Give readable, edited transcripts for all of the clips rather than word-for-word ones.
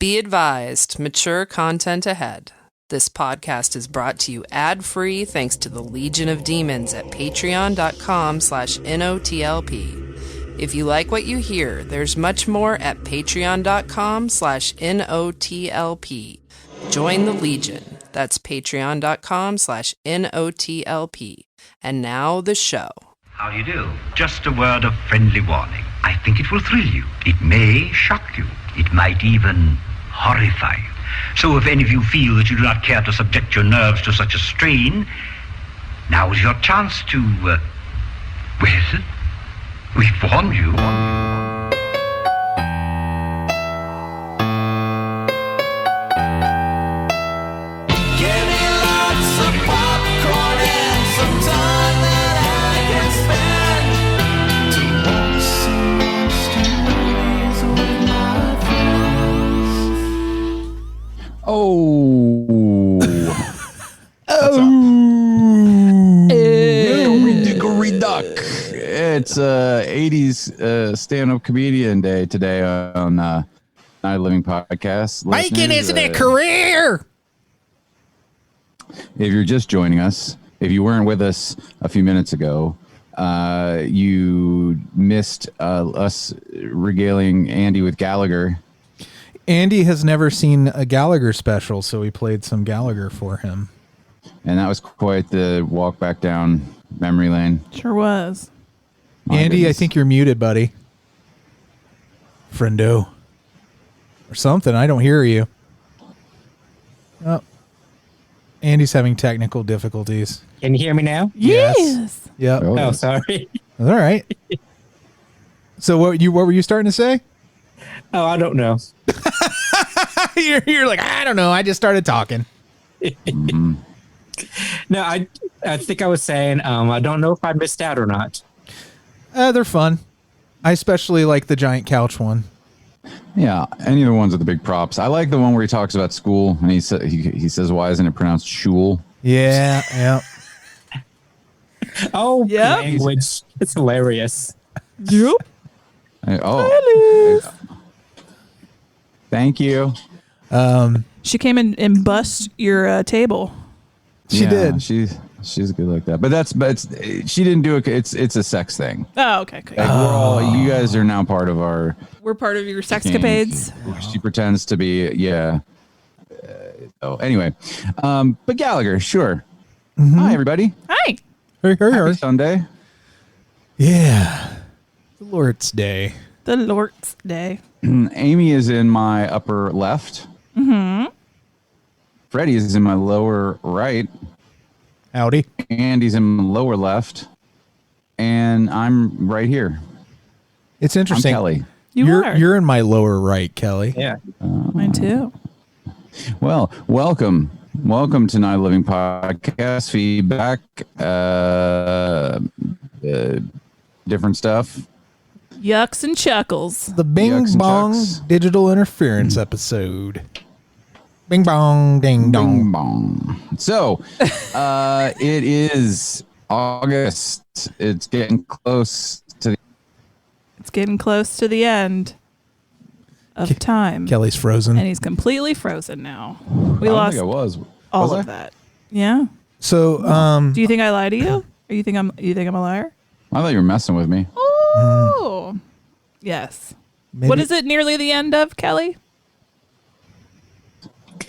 Be advised, mature content ahead. This podcast is brought to you ad-free thanks to the Legion of Demons at patreon.com/NOTLP. If you like what you hear, there's much more at patreon.com/NOTLP. Join the Legion. That's patreon.com/NOTLP. And now the show. How do you do? Just a word of friendly warning. I think it will thrill you. It may shock you. It might even horrify you. So if any of you feel that you do not care to subject your nerves to such a strain, now is your chance to, well, we've warned you. It's 80s stand-up comedian day today on Night of Living Podcast. Making it a career! If you're just joining us, if you weren't with us a few minutes ago, you missed us regaling Andy with Gallagher. Andy has never seen a Gallagher special, so we played some Gallagher for him. And that was quite the walk back down memory lane. Sure was. Andy, goodness. I think you're muted, buddy. Friendo. Or something. I don't hear you. Oh. Andy's having technical difficulties. Can you hear me now? Yes. Yep. Oh, sorry. All right. So what were you starting to say? Oh, I don't know. You're like, I don't know. I just started talking. Mm-hmm. No, I think I was saying I don't know if I missed out or not. They're fun. I especially like the giant couch one. Yeah, any of the ones with the big props. I like the one where he talks about school and he says, "Why isn't it pronounced shul?" Yeah, yeah. Oh, yep. Language. It's hilarious. Yep. Thank you. She came in and bust your table. She did. She's good like that. But she didn't do it. It's a sex thing. Oh, okay. Like you guys are now part of our. We're part of your sexcapades. She pretends to be. Yeah. Anyway, but Gallagher, sure. Mm-hmm. Hi, everybody. Hi. Hey. Happy Sunday. Yeah. The Lord's Day. The Lord's Day. Amy is in my upper left. Mm-hmm. Freddy is in my lower right. Howdy. Andy's in my lower left. And I'm right here. It's interesting. I'm Kelley. You're in my lower right, Kelley. Yeah. Mine too. Well, welcome to Night of Living Podcast. Feedback, different stuff. Yucks and chuckles. The Bing Bong Digital Interference episode. Bing bong, ding dong. Bing bong. So, it is August. It's getting close to the end of time. Kelley's frozen. And he's completely frozen now. We I lost think I was. all of that. Yeah. So, do you think I lie to you? Or you think I'm a liar? I thought you were messing with me. Oh. Yes. maybe, What is it nearly the end of, Kelley?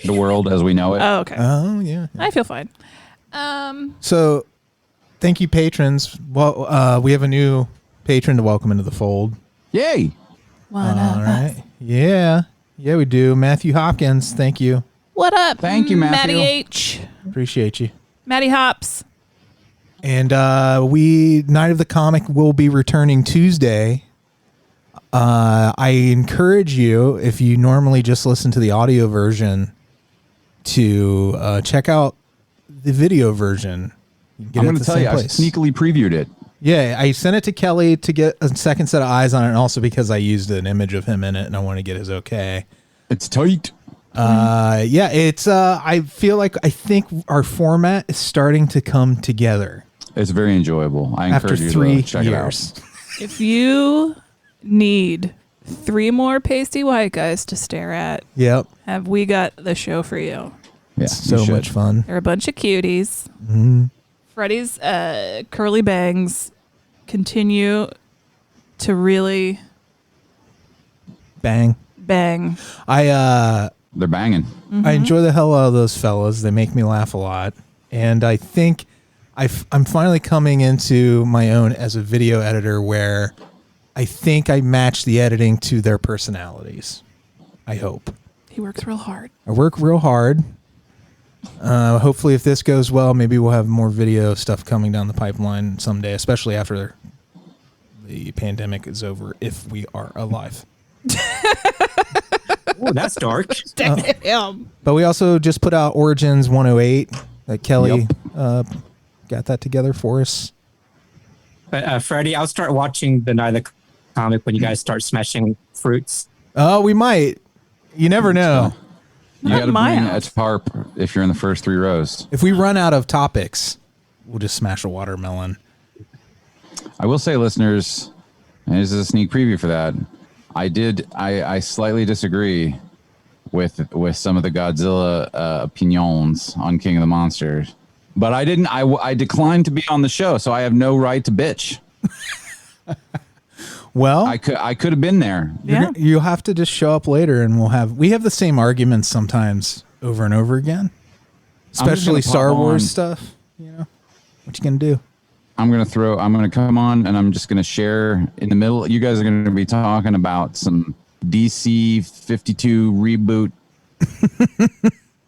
The world as we know it. Oh, okay. Oh, yeah. I feel fine. So, thank you, patrons. Well, we have a new patron to welcome into the fold. Yay! What All right. Yeah, we do. Matthew Hopkins, thank you. What up? Thank you, Matthew. Matty H. Appreciate you. Matty Hops. And Night of the Comic will be returning Tuesday. I encourage you, if you normally just listen to the audio version, to check out the video version. I'm going to tell you, I sneakily previewed it. Yeah, I sent it to Kelley to get a second set of eyes on it, and also because I used an image of him in it, and I want to get his okay. It's tight. Yeah, it's. I think our format is starting to come together. It's very enjoyable. I encourage after you 3 to check years. it out. If you need 3 more pasty white guys to stare at. Yep. Have we got the show for you? Yeah, So much fun. They're a bunch of cuties. Mm-hmm. Freddy's curly bangs continue to really Bang. bang. They're banging. Mm-hmm. I enjoy the hell out of those fellas. They make me laugh a lot. And I think I'm finally coming into my own as a video editor where I think I match the editing to their personalities. I hope. He works real hard. I work real hard. Hopefully, if this goes well, maybe we'll have more video stuff coming down the pipeline someday, especially after the pandemic is over, if we are alive. Oh, that's dark. Damn. But we also just put out Origins 108. Kelley got that together for us. But Freddy, I'll start watching the Night of the Comic when you guys start smashing fruits. Oh, we might. You never know. You got to my bring a house. tarp if you're in the first 3 rows. If we run out of topics, we'll just smash a watermelon. I will say, listeners, and this is a sneak preview for that. I slightly disagree with some of the Godzilla opinions on King of the Monsters, but I declined to be on the show, so I have no right to bitch. Well, I could have been there. Yeah. you'll have to just show up later, and we have the same arguments sometimes over and over again, especially gonna Star pop Wars on. stuff. You know, what you gonna do? I'm gonna come on and I'm just gonna share in the middle. You guys are gonna be talking about some DC 52 reboot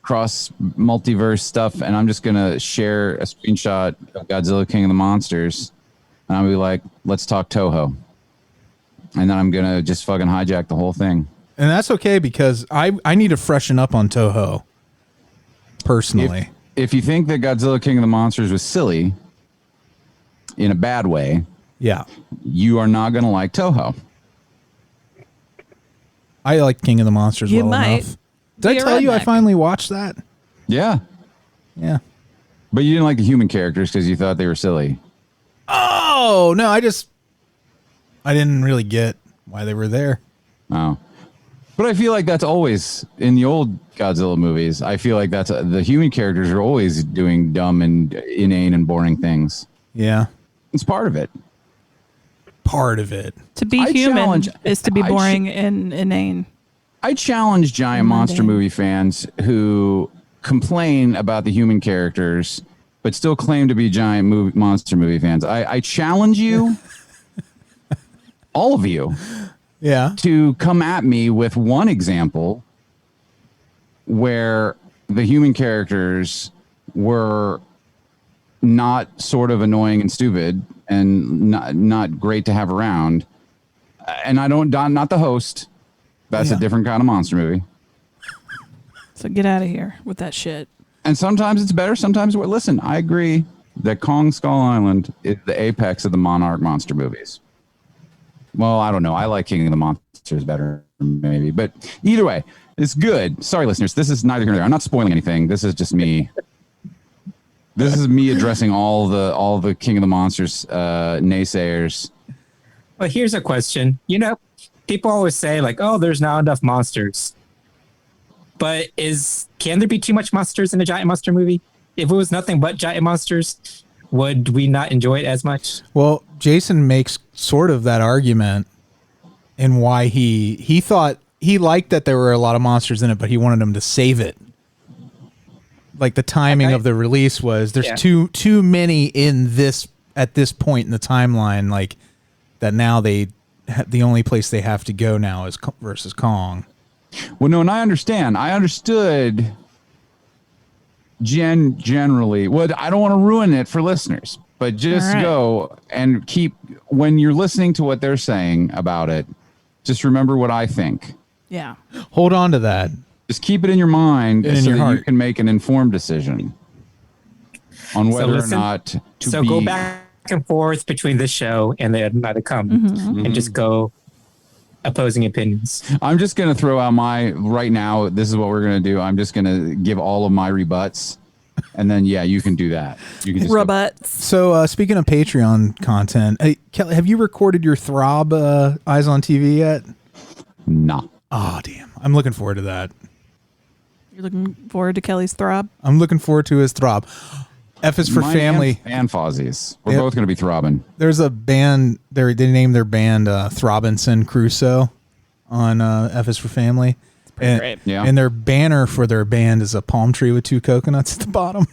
cross multiverse stuff, and I'm just gonna share a screenshot of Godzilla King of the Monsters, and I'll be like, let's talk Toho. And then I'm gonna just fucking hijack the whole thing. And that's okay because I need to freshen up on Toho. Personally, If you think that Godzilla King of the Monsters was silly in a bad way, yeah, you are not gonna like Toho. I like King of the Monsters You well might enough. Did I be a tell you I redneck. finally watched that? Yeah, Yeah. but you didn't like the human characters because you thought they were silly. Oh no, I didn't really get why they were there. Oh. But I feel like that's always in the old Godzilla movies. I feel like that's the human characters are always doing dumb and inane and boring things. Yeah, It's part of it. part of it. To be I human challenge- is to be I boring and inane. I challenge giant monster movie fans who complain about the human characters but still claim to be giant monster movie fans. I challenge you, all of you, Yeah. to come at me with one example where the human characters were not sort of annoying and stupid and not great to have around. And I don't, not the host. That's Yeah. a different kind of monster movie. So get out of here with that shit. And sometimes it's better. Sometimes, listen, I agree that Kong Skull Island is the apex of the Monarch monster movies. Well, I don't know. I like King of the Monsters better, maybe. But either way, it's good. Sorry, listeners. This is neither here nor there. I'm not spoiling anything. This is just me. This is me addressing all the King of the Monsters naysayers. Well, here's a question. You know, people always say like, "Oh, there's not enough monsters." But can there be too much monsters in a giant monster movie? If it was nothing but giant monsters, would we not enjoy it as much? Well, Jason makes sort of that argument in why he thought he liked that there were a lot of monsters in it, but he wanted them to save it. Like the timing of the release was there's too many in this at this point in the timeline, like that now the only place they have to go now is versus Kong. Well, no, and I understand. I understood generally. Well, I don't want to ruin it for listeners, but just go and when you're listening to what they're saying about it, just remember what I think. Yeah. Hold on to that. Just keep it in your mind And in so your that heart. you can make an informed decision on whether or not to be. Go back and forth between this show and the Night of Come and just go opposing opinions. I'm just going to throw out right now, this is what we're going to do. I'm just going to give all of my rebuts. And then, you can do that. You can just Robots. So speaking of Patreon content, hey, Kelley, have you recorded your Throb Eyes on TV yet? Nah. Oh, damn. I'm looking forward to that. You're looking forward to Kelly's throb? I'm looking forward to his throb. F is for Mine family. and Fozzie's. We're Yep. both going to be throbbing. There's a band. They named their band Throbinson Crusoe on F is for family. Pretty great. Yeah. And their banner for their band is a palm tree with 2 coconuts at the bottom.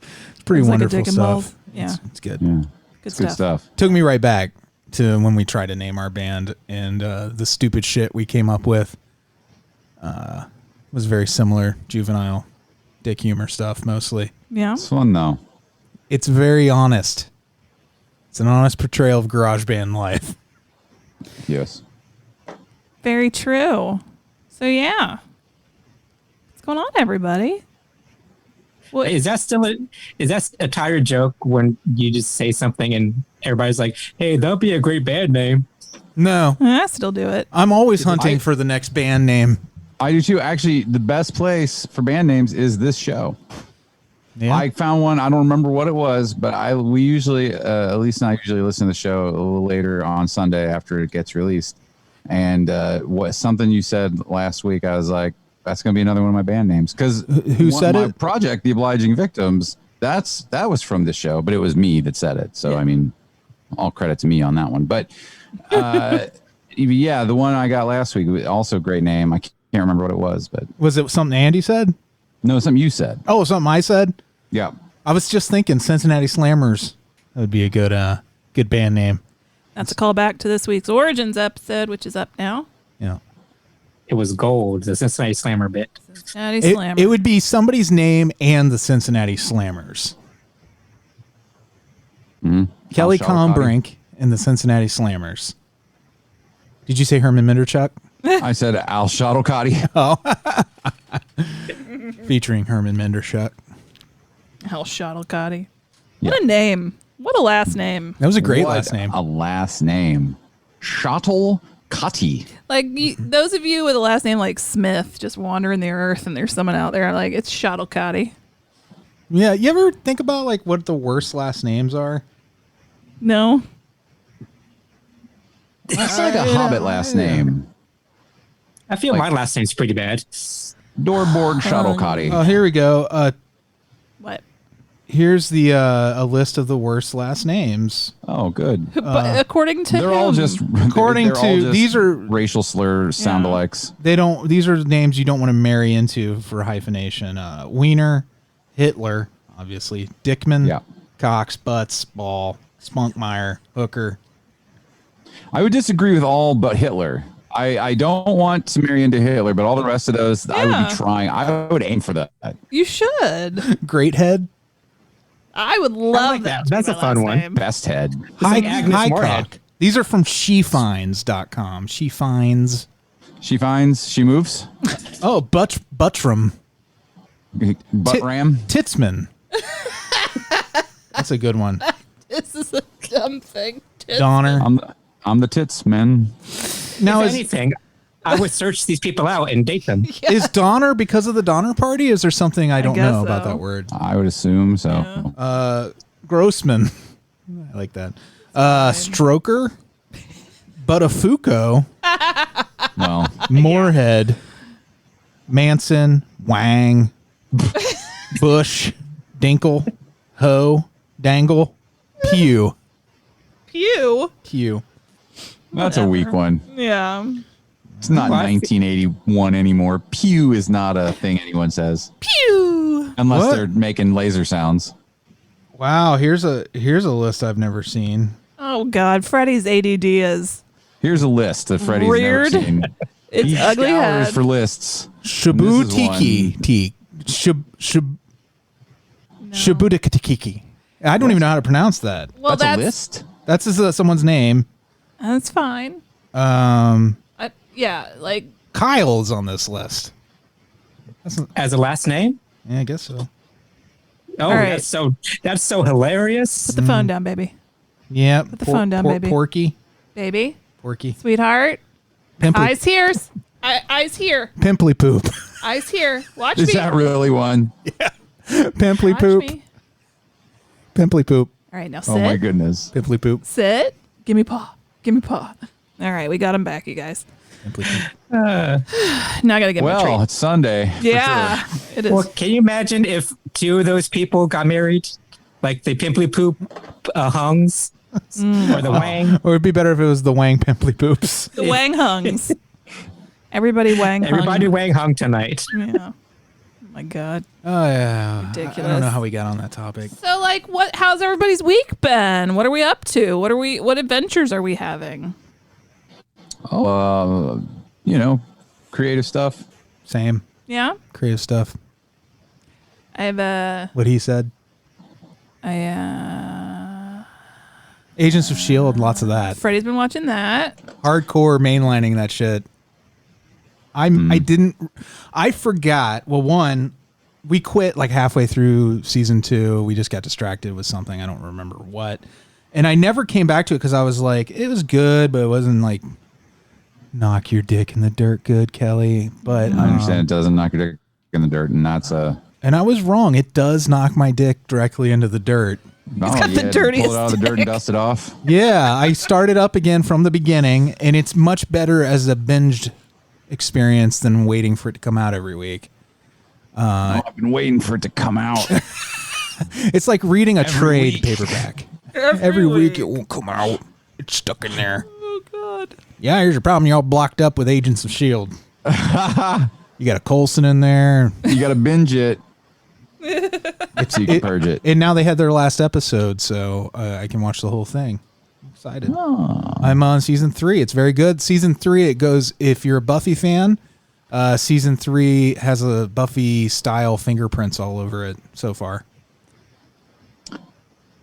It's pretty Sounds like a wonderful dick and stuff. balls. Yeah. It's good. Yeah. Good Good stuff. Took me right back to when we tried to name our band, and the stupid shit we came up with was very similar, juvenile dick humor stuff mostly. Yeah. It's fun, though. It's very honest. It's an honest portrayal of garage band life. Yes. Very true. So yeah. What's going on, everybody? What? Hey, is that a tired joke when you just say something and everybody's like, "Hey, that'll be a great band name." No, I still do it. I'm always hunting for the next band name. I do too. Actually, the best place for band names is this show. Yeah. I found one. I don't remember what it was, but we usually, Alise and I usually listen to the show a little later on Sunday after it gets released. And what something you said last week, I was like, that's going to be another one of my band names. Because who said my it? project, The Obliging Victims, that was from the show, but it was me that said it. So, I mean, all credit to me on that one. But yeah, the one I got last week, also a great name. I can't remember what it was, but Was it something Andy said? no, something you said. Oh, something I said? Yeah. I was just thinking Cincinnati Slammers. That would be a good band name. That's a callback to this week's Origins episode, which is up now. Yeah. It was gold, the Cincinnati Slammer bit. Cincinnati Slammer. It would be somebody's name and the Cincinnati Slammers. Kelley Kombrinck and the Cincinnati Slammers. Did you say Herman Minderchuck? I said Al Shuttlecotty. Featuring Herman Minderchuck. Hell, Shuttlecotty. Yeah. What a name. What a last name. That was a great What last name. A last name. Shuttlecotty. Like, those of you with a last name like Smith just wandering the earth and there's someone out there like, it's Shuttlecotty. Yeah, you ever think about like what the worst last names are? No? It's like a Hobbit last name. I feel my last name's pretty bad. Doorboard Shuttlecotty. Oh, here we go. What? Here's the a list of the worst last names. Oh, good. But according to They're all whom? just According they're all to- just these are- racial slur sound Yeah. alikes. These are names you don't want to marry into for hyphenation. Wiener, Hitler, obviously, Dickman, Yeah. Cox, Butts, Ball, Spunkmeyer, Hooker. I would disagree with all but Hitler. I don't want to marry into Hitler, but all the rest of those, I would Yeah. be trying. I would aim for that. You should. Great Head, I would love like that. to be That's my a fun last one. name. Best head. like Agnes Moorehead. These are from shefinds.com. She finds. She finds, she moves. Oh, Buttram. Butt ram. Titsman. That's a good one. This is a dumb thing. Donner. I'm the tits man. Now, If is anything, I would search these people out and date them. is Donner because of the Donner Party? Is there something I don't guess know about so. that word? I would assume so. Grossman. I like that. Stroker. Buttafuoco. Well, Moorhead. Manson. Wang. Bush. Dinkle. Ho. Dangle. Pew. Pew. Pew. that's a weak one. Yeah. It's not Well, I 1981 anymore. Pew is not a thing anyone says Pew. unless What? they're making laser sounds. Wow, here's a list I've never seen. Oh God, Freddy's ADD is Here's a list that Freddy's Weird. never seen. it's He ugly scours head. for lists. Shabu This is Tiki. one. Tiki. Shabutikiki. I don't even know how to pronounce that. Well, That's a list. That's someone's name. That's fine. Yeah, like Kyle is on this list. As a last name? Yeah, I guess so. Oh, right. that's so hilarious. put the phone down, baby. Yeah. Put the phone down, baby. Porky. Baby, Porky. sweetheart. Pimply, Eyes here. Eyes here. Pimply poop. Eyes here. Watch Is me. that really one? Pimply Watch poop. me. Pimply poop. All right, now sit. Oh my goodness. Pimply poop. Sit. Give me paw. Give me paw. All right, we got him back, you guys. Now I gotta get my treat. Well, it's Sunday. for Yeah, sure. it is. Well, can you imagine if two of those people got married? Like the Pimply Poop Hungs or the Wang? Or it'd be better if it was the Wang Pimply Poops. The Wang Hungs. Everybody Wang Hung. Everybody Wang Hung tonight. Yeah. Oh my God. Oh yeah, Ridiculous. I don't know how we got on that topic. So like, how's everybody's week been? What are we up to? What adventures are we having? Oh, creative stuff. Same Yeah. creative stuff. I have What he said. Agents of S.H.I.E.L.D., lots of that. Freddie's been watching that. Hardcore mainlining that shit. I forgot. Well, one, we quit like halfway through season 2. We just got distracted with something. I don't remember what. And I never came back to it because I was like, it was good, but it wasn't like knock your dick in the dirt good, Kelley. But I understand it doesn't knock your dick in the dirt, and that's and I was wrong. It does knock my dick directly into the dirt. got the dirtiest pull it out of the dirt and dust it off. Yeah, I started up again from the beginning, and it's much better as a binged experience than waiting for it to come out every week. I've been waiting for it to come out. It's like reading a trade week. paperback. Every week it won't come out. It's stuck in there. Oh God. Yeah, here's your problem. You're all blocked up with Agents of S.H.I.E.L.D. You got a Coulson in there. You got to binge it. So you can purge it. And now they had their last episode, so I can watch the whole thing. I'm excited. I'm on season 3. It's very good. Season 3, it goes, if you're a Buffy fan, season 3 has a Buffy style fingerprints all over it so far.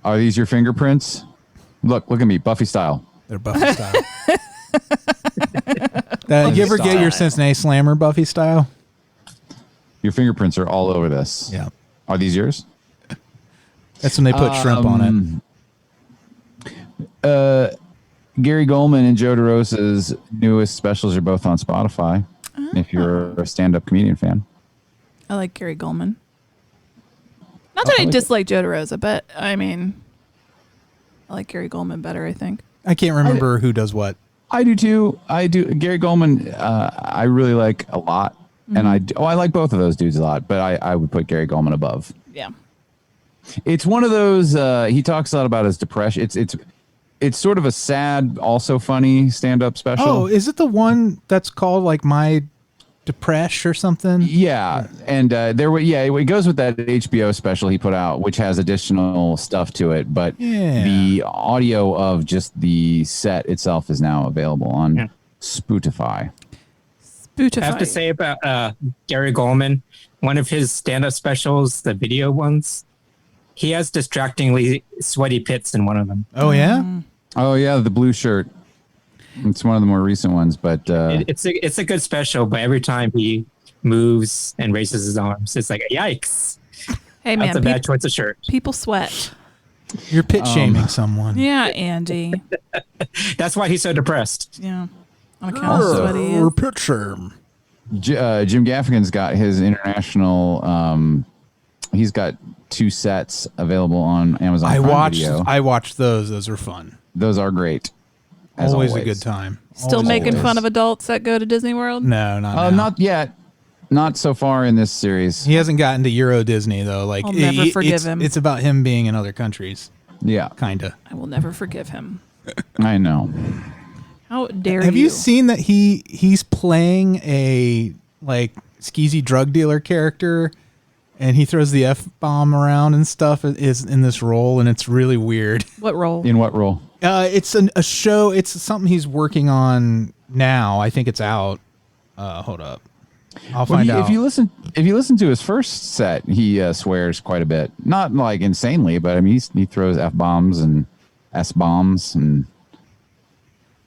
Are these your fingerprints? Look at me, Buffy style. They're Buffy style. You ever get your Cincinnati Slammer Buffy style? Your fingerprints are all over this. Yeah. Are these yours? That's when they put shrimp on it. Gary Goldman and Joe DeRosa's newest specials are both on Spotify. If you're a stand-up comedian fan. I like Gary Goldman. Not that I dislike Joe DeRosa, but I mean, I like Gary Goldman better, I think. I can't remember who does what. I do too. I do. Gary Goldman, I really like a lot. And I like both of those dudes a lot, but I would put Gary Goldman above. Yeah. It's one of those, he talks a lot about his depression. It's sort of a sad, also funny stand-up special. Oh, is it the one that's called like My Depresh or something? Yeah. And it goes with that HBO special he put out, which has additional stuff to it. But the audio of just the set itself is now available on Spotify. I have to say about Gary Goldman, one of his stand-up specials, the video ones, he has distractingly sweaty pits in one of them. Oh, yeah? Oh, yeah, the blue shirt. It's one of the more recent ones, but... It's a good special, but every time he moves and raises his arms, it's like, yikes. Hey, man. That's a bad choice of shirt. People sweat. You're pit-shaming someone. Yeah, Andy. That's why he's so depressed. Yeah. On account of sweat he is. Or pit shame. Jim Gaffigan's got his international... he's got 2 sets available on Amazon Prime Video. I watched those. Those are fun. Those are great. As always a good time. Still making fun of adults that go to Disney World? No, not now. Not yet. Not so far in this series. He hasn't gotten to Euro Disney, though. Like, I'll never forgive him. It's about him being in other countries. Yeah. Kind of. I will never forgive him. I know. How dare you? Have you seen that he's playing a, like, skeezy drug dealer character, and he throws the F-bomb around and stuff is in this role, and it's really weird. What role? In what role? It's a show. It's something he's working on now. I think it's out. Hold up. I'll find out. If you listen to his first set, he swears quite a bit. Not like insanely, but I mean he throws F-bombs and S-bombs and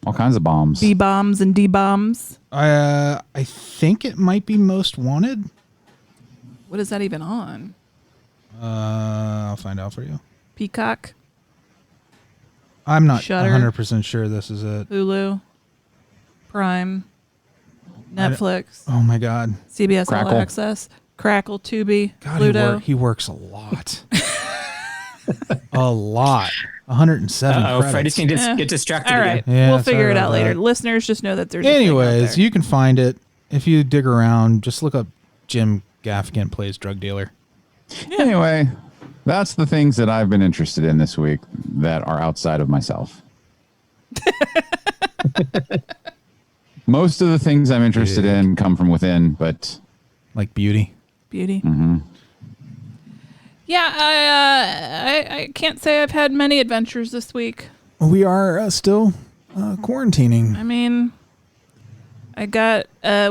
all kinds of bombs. B-bombs and D-bombs. I think it might be Most Wanted. What is that even on? I'll find out for you. Peacock? I'm not Shudder? 100% sure this is it. Hulu? Prime? Netflix? Oh my God. CBS All Crackle. Access? Crackle, Tubi, God, Pluto? he works a lot. A lot. 107 credits. Freddy's going to get distracted All right. again. Yeah, we'll figure sorry it out about later. that. Listeners, just know that there's a thing out Anyways, there. you can find it. If you dig around, just look up Jim Gaffigan plays drug dealer. Anyway, that's the things that I've been interested in this week that are outside of myself. Most of the things I'm interested in come from within, but Like beauty. Beauty. Yeah, I can't say I've had many adventures this week. We are still quarantining. I mean,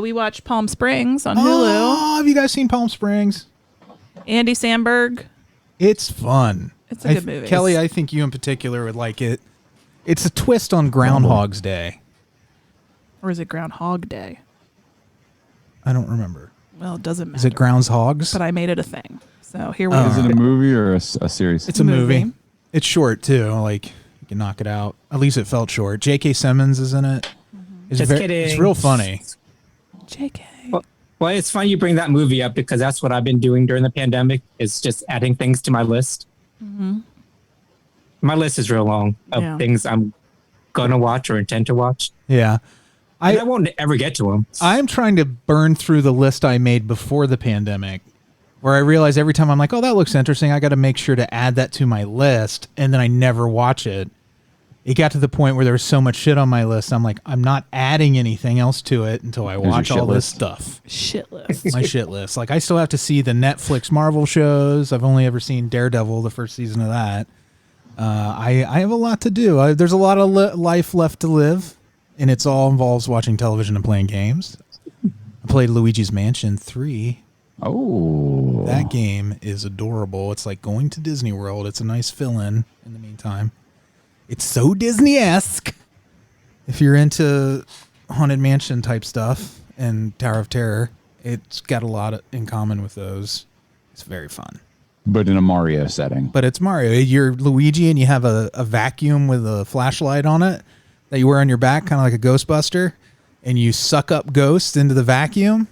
we watched Palm Springs on Hulu. Oh, have you guys seen Palm Springs? Andy Samberg. It's fun. It's a good movie. Kelly, I think you in particular would like it. It's a twist on Groundhog's Day. Or is it Groundhog Day? I don't remember. Well, it doesn't matter. Is it Groundhogs? But I made it a thing. So here we is are. it a movie or a series? It's a movie. It's short too. Like you can knock it out. At least it felt short. J.K. Simmons is in it. It's Just kidding. It's real funny. JK. Well, it's funny you bring that movie up because that's what I've been doing during the pandemic is just adding things to my list. My list is real long of things I'm going to watch or intend to watch. Yeah. I won't ever get to them. I'm trying to burn through the list I made before the pandemic, where I realize every time I'm like, oh, that looks interesting, I got to make sure to add that to my list, and then I never watch it. It got to the point where there was so much shit on my list, I'm like, I'm not adding anything else to it until I watch all this stuff. Shit list. My shit list. Like, I still have to see the Netflix Marvel shows. I've only ever seen Daredevil, the first season of that. I have a lot to do. There's a lot of life left to live. And it's all involves watching television and playing games. I played Luigi's Mansion 3. Oh. That game is adorable. It's like going to Disney World. It's a nice fill-in the meantime. It's so Disney-esque. If you're into Haunted Mansion type stuff and Tower of Terror, it's got a lot in common with those. It's very fun. But in a Mario setting. But it's Mario. You're Luigi and you have a vacuum with a flashlight on it that you wear on your back, kind of like a Ghostbuster, and you suck up ghosts into the vacuum.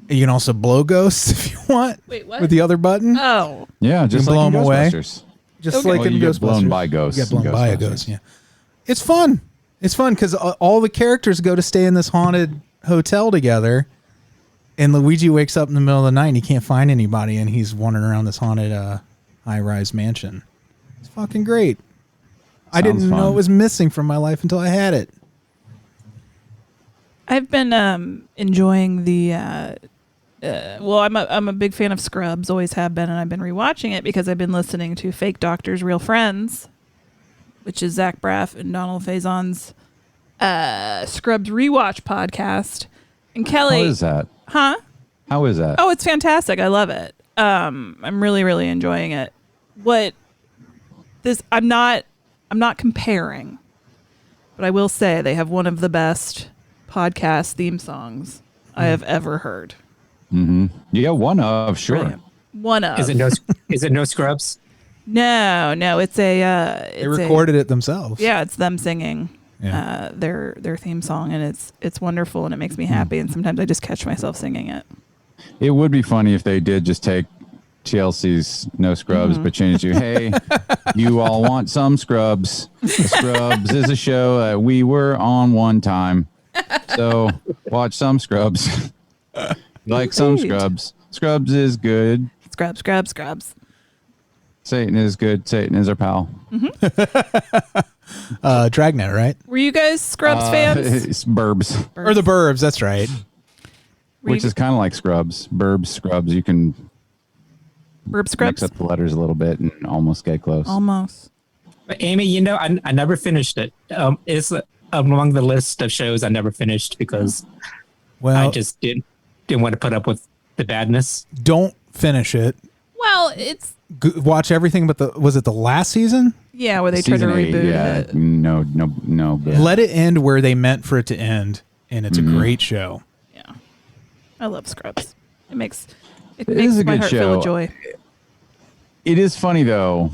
And you can also blow ghosts if you want. Wait, what? With the other button. Oh. Yeah, just like blow in them away. Ghostbusters. Just Okay. like Well, in you get Ghostbusters. blown by ghosts You get blown in by a Ghostbusters. ghost, yeah. It's fun. It's fun because all the characters go to stay in this haunted hotel together, and Luigi wakes up in the middle of the night and he can't find anybody, and he's wandering around this haunted high-rise mansion. It's fucking great. I didn't Sounds know fun. it was missing from my life until I had it. I've been enjoying the I'm a big fan of Scrubs, always have been, and I've been rewatching it because I've been listening to Fake Doctors, Real Friends, which is Zach Braff and Donald Faison's Scrubs rewatch podcast. And Kelly, How is that? huh? How is that? Oh, it's fantastic. I love it. I'm really, really enjoying it. I'm not comparing, but I will say they have one of the best podcast theme songs I have ever heard. Yeah, one of, sure. Brilliant. One of. Is it no Scrubs? No, it's a. They recorded it themselves. Yeah, it's them singing Yeah. their theme song, and it's wonderful, and it makes me happy. And sometimes I just catch myself singing it. It would be funny if they did just take TLC's No Scrubs, but change it to, hey, you all want some Scrubs. Scrubs is a show that we were on one time. So watch some Scrubs. Like some Great. Scrubs. Scrubs is good. Scrubs. Satan is good. Satan is our pal. Dragnet, right? Were you guys Scrubs fans? It's Burbs, Or the Burbs, that's right. which is kind of like Scrubs. Burbs, Scrubs. You can Burb mix Scrubs? up the letters a little bit and almost get close. Almost. But Amy, I never finished it. It's among the list of shows I never finished because Well, I just didn't want to put up with the badness. don't finish it. Well, it's Watch everything but was it the last season? where they tried to Season 8, reboot yeah, it. no good. Let it end where they meant for it to end, and it's a great show. Yeah, I love Scrubs. It makes It is a my good heart fill with show. joy. It is funny though.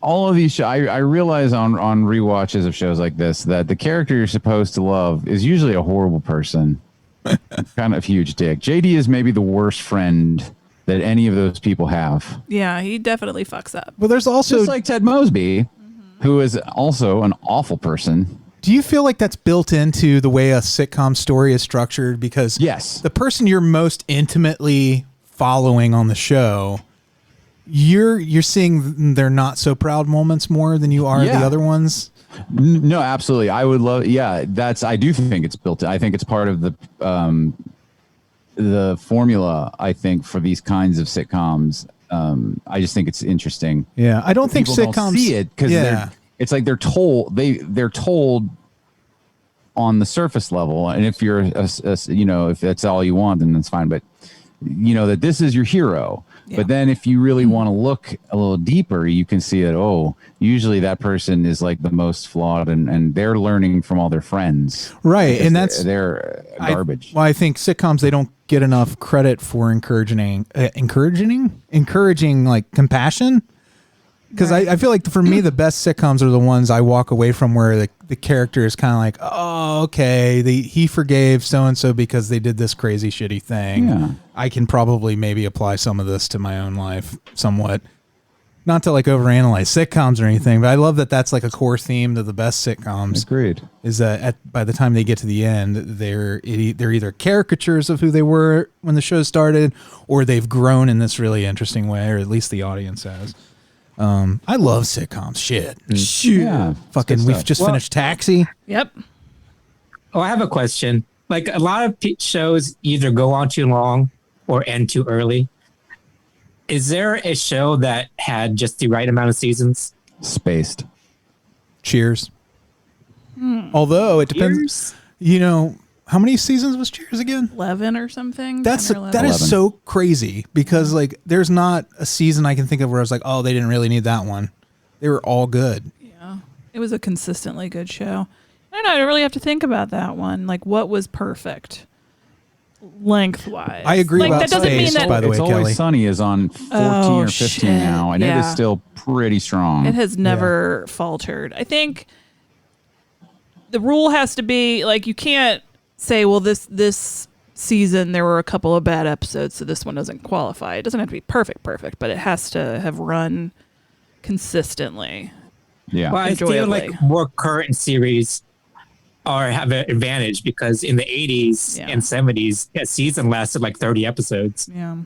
All of these shows, I realize on rewatches of shows like this that the character you're supposed to love is usually a horrible person, kind of huge dick. JD is maybe the worst friend that any of those people have. Yeah, he definitely fucks up. Well, there's also Just like Ted Mosby, who is also an awful person. Do you feel like that's built into the way a sitcom story is structured? Because Yes. the person you're most intimately following on the show, you're seeing their not so proud moments more than you are Yeah. the other ones. No, absolutely. I would love. Yeah, I do think it's built. I think it's part of the formula. I think for these kinds of sitcoms, I just think it's interesting. Yeah, I don't think People sitcoms don't see it because it's like they're told on the surface level, and if you're if that's all you want, then that's fine. But that this is your hero. Yeah. But then if you really want to look a little deeper, you can see that, usually that person is like the most flawed and they're learning from all their friends. Right. And they're garbage. I think sitcoms, they don't get enough credit for encouraging like compassion. Because I feel like for me, the best sitcoms are the ones I walk away from where the character is kind of like, oh, okay, he forgave so-and-so because they did this crazy, shitty thing. Yeah. I can probably maybe apply some of this to my own life somewhat. Not to like overanalyze sitcoms or anything, but I love that that's like a core theme to the best sitcoms. Agreed. Is that by the time they get to the end, they're either caricatures of who they were when the show started, or they've grown in this really interesting way, or at least the audience has. I love sitcoms. Shit. Yeah. Fucking, we've just finished Taxi. Yep. Oh, I have a question. Like a lot of shows either go on too long or end too early. Is there a show that had just the right amount of seasons? Spaced. Cheers. Although it depends, how many seasons was Cheers again? 11 or something. That 10 or 11. is 11. so crazy because like there's not a season I can think of where I was like, oh, they didn't really need that one. They were all good. Yeah. It was a consistently good show. I don't know. I don't really have to think about that one. Like, what was perfect lengthwise? I agree like, about that doesn't mean Spaced, that by the way, It's Kelley. Always Sunny is on 14 or 15 shit. now, and it Yeah. is still pretty strong. it has never faltered. I think the rule has to be like, you can't say, well, this season there were a couple of bad episodes, so this one doesn't qualify. It doesn't have to be perfect, but it has to have run consistently. Yeah. Well, I feel Enjoyably. like more current series have an advantage because in the 80s Yeah. and 70s, a season lasted like 30 episodes. Yeah.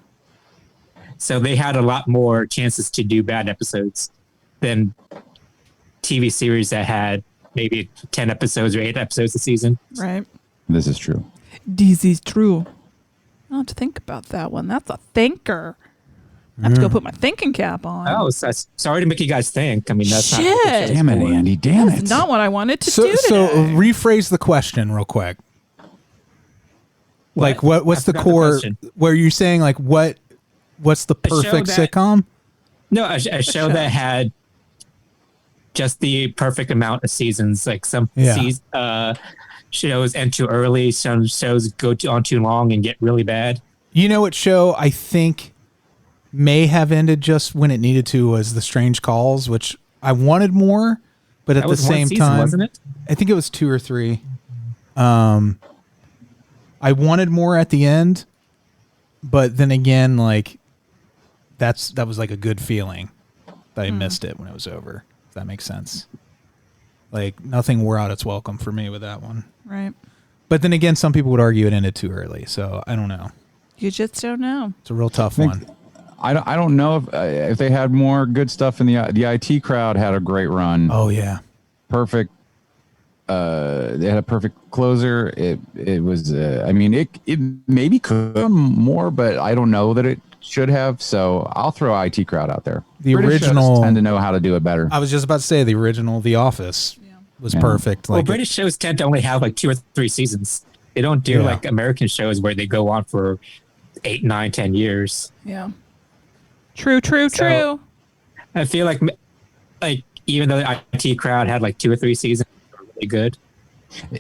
So they had a lot more chances to do bad episodes than TV series that had maybe 10 episodes or 8 episodes a season. Right. This is true. This is true. I'll have to think about that one. That's a thinker. I have to go put my thinking cap on. Oh, so sorry to make you guys think. I mean, that's Shit. not. Damn it, Andy. Damn That's it. not what I wanted to So do today. rephrase the question real quick. What? Like what's I the forgot core question. where you're saying like what's the show perfect that- sitcom? No, a show that had just the perfect amount of seasons. Like some shows end too early, some shows go on too long and get really bad. You know what show I think may have ended just when it needed to was The Strange Calls, which I wanted more, but at That the was one same season, time, wasn't it? I think it was 2 or 3. I wanted more at the end, but then again, like that was like a good feeling that I missed it when it was over. If that makes sense. Like nothing wore out its welcome for me with that one. Right. But then again, some people would argue it ended too early, so I don't know. You just don't know. It's a real tough think- one. I don't know if they had more good stuff in the IT crowd had a great run. Oh yeah. Perfect. They had a perfect closer. It was. I mean, it maybe could have more, but I don't know that it should have. So I'll throw IT crowd out there. The British shows original- tend to know how to do it better. I was just about to say the original The Office was Yeah. perfect. Well, Like British shows tend to only have like 2 or 3 seasons. They don't do Yeah. like American shows where they go on for 8, 9, 10 years. Yeah. True. So- I feel like even though the IT crowd had like 2 or 3 seasons, they were really good.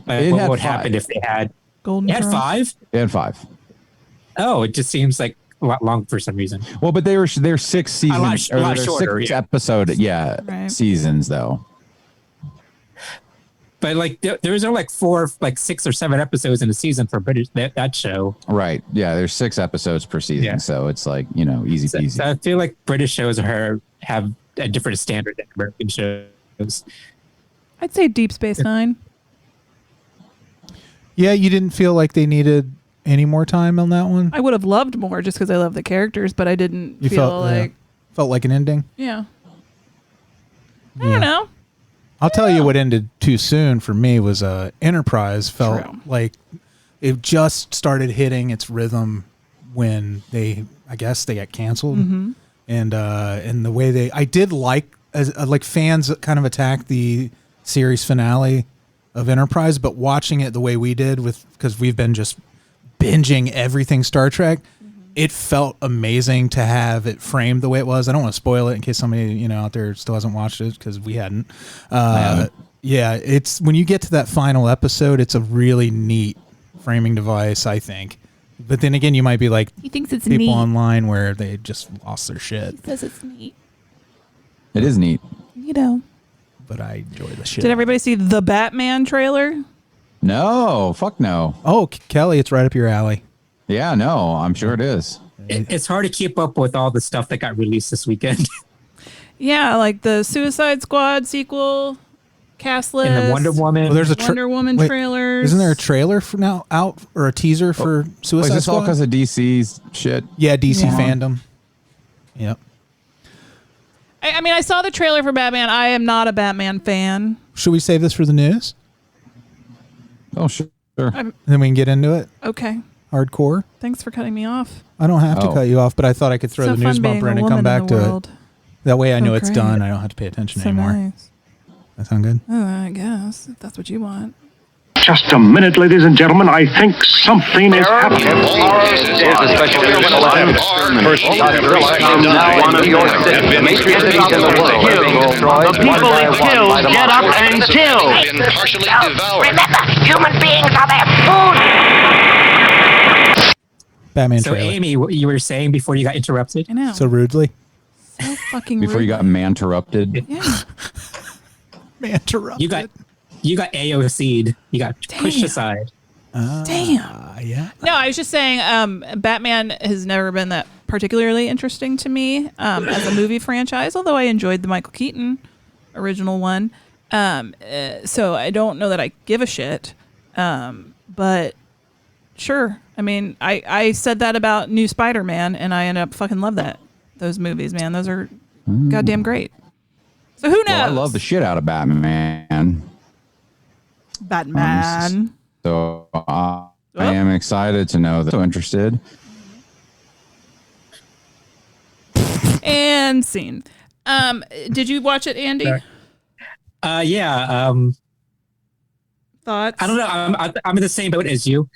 Like, It what had would 5. happen if they had? Golden It had Girls. 5. They had 5. Oh, it just seems like a lot long for some reason. Well, but they're 6 seasons. A lot they're shorter, 6 yeah. episode Right. seasons though. But like there was only like 6 or 7 episodes in a season for British that show. Right. Yeah. There's 6 episodes per season. Yeah. So it's like, easy peasy. So I feel like British shows have a different standard than American shows. I'd say Deep Space Nine. Yeah, you didn't feel like they needed any more time on that one? I would have loved more just because I love the characters, but I didn't feel like... Felt like an ending? Yeah. I don't know. I'll tell you what ended too soon for me was Enterprise felt like it just started hitting its rhythm when I guess they got canceled. Mm-hmm. And the way I did like fans kind of attacked the series finale of Enterprise, but watching it the way we did because we've been just binging everything Star Trek, it felt amazing to have it framed the way it was. I don't want to spoil it in case somebody out there still hasn't watched it because we hadn't. Yeah, it's when you get to that final episode, it's a really neat framing device, I think. But then again, you might be like he thinks it's people neat. Online where they just lost their shit. He says it's neat. It is neat. But I enjoy the shit. Did everybody see the Batman trailer? No, fuck no. Oh, Kelley, it's right up your alley. Yeah, no, I'm sure it is. It's hard to keep up with all the stuff that got released this weekend. Yeah, like the Suicide Squad sequel, cast list, And the Wonder Woman. Well, there's a Wonder Woman trailers. Isn't there a trailer for now out or a teaser for Suicide Is this Squad? all because of DC's shit? Yeah, DC fandom. Yep. I mean, I saw the trailer for Batman. I am not a Batman fan. Should we save this for the news? Oh, sure. Then we can get into it. Okay. Hardcore. Thanks for cutting me off. I don't have to cut you off, but I thought I could throw So the news fun being bumper a in and woman come back in the to world. it. That way I know it's great. done. I don't have to pay attention So anymore. nice. That sound good? Oh, I guess if that's what you want. Just a minute, ladies and gentlemen. I think something is happening. The people it kills get up and kill. Remember, human beings are their food. Batman So, trailer. Amy, what you were saying before you got interrupted? I know. So rudely. So fucking Before rude. you got man-interrupted. Yeah. Man, interrupted. You got AOC'd. You got pushed aside. Damn. Yeah. No, I was just saying, Batman has never been that particularly interesting to me as a movie franchise, although I enjoyed the Michael Keaton original one. So I don't know that I give a shit. But sure. I mean, I said that about New Spider-Man, and I ended up fucking love those movies, man. Those are goddamn great. So who knows? Well, I love the shit out of Batman. Batman. So I am excited to know that. So interested. And scene. Did you watch it, Andy? Yeah. Thoughts? I don't know. I'm in the same boat as you.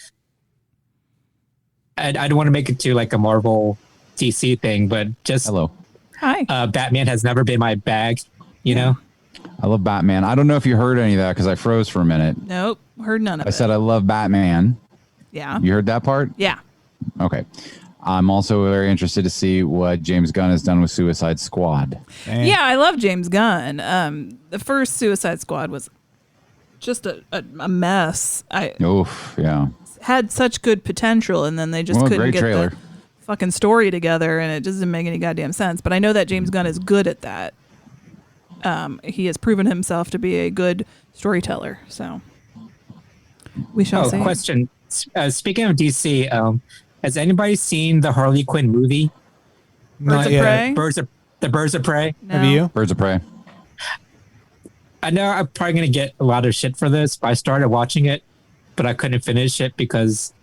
I don't want to make it to like a Marvel DC thing, but just Hello. Hi. Batman has never been my bag. You know. I love Batman. I don't know if you heard any of that because I froze for a minute. Nope. Heard none of it. I said I love Batman. Yeah. You heard that part? Yeah. Okay. I'm also very interested to see what James Gunn has done with Suicide Squad. Yeah, I love James Gunn. The first Suicide Squad was just a mess. Oof, yeah. Had such good potential, and then they just couldn't great get trailer. the fucking story together, and it just didn't make any goddamn sense. But I know that James Gunn is good at that. He has proven himself to be a good storyteller. So we shall see. Question. Speaking of DC, has anybody seen the Harley Quinn movie? Birds of Prey? The Birds of Prey? No. Have you? Birds of Prey. I know I'm probably going to get a lot of shit for this, but I started watching it, but I couldn't finish it because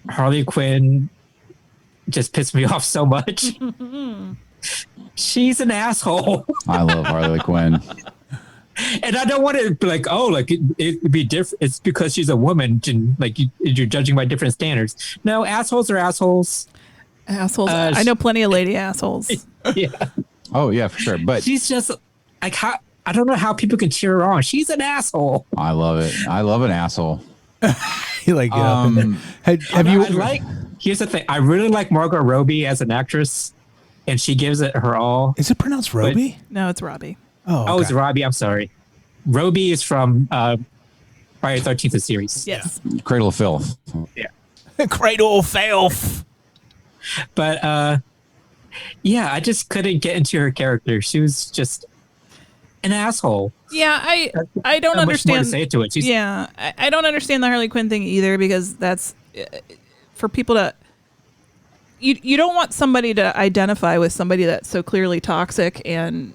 Harley Quinn just pissed me off so much. She's an asshole. I love Harley Quinn. And I don't want to be like, oh, like it'd be different. It's because she's a woman, and like you're judging by different standards. No, assholes are assholes. Assholes. I know plenty of lady assholes. Yeah. Oh, yeah, for sure. But She's just like, how, I don't know how people can cheer her on. She's an asshole. I love it. I love an asshole. You like get up in there. Have you? Here's the thing. I really like Margot Robbie as an actress, and she gives it her all. Is it pronounced Roby? No, it's Robbie. Oh, Oh, it's Robbie. I'm sorry. Roby is from Friday the 13th series. Yes. Cradle of Filth. Yeah. Cradle of Filth. But yeah, I just couldn't get into her character. She was just an asshole. Yeah, I don't Not much more understand. to say to it. Yeah, I don't understand the Harley Quinn thing either, because that's for people to. You don't want somebody to identify with somebody that's so clearly toxic and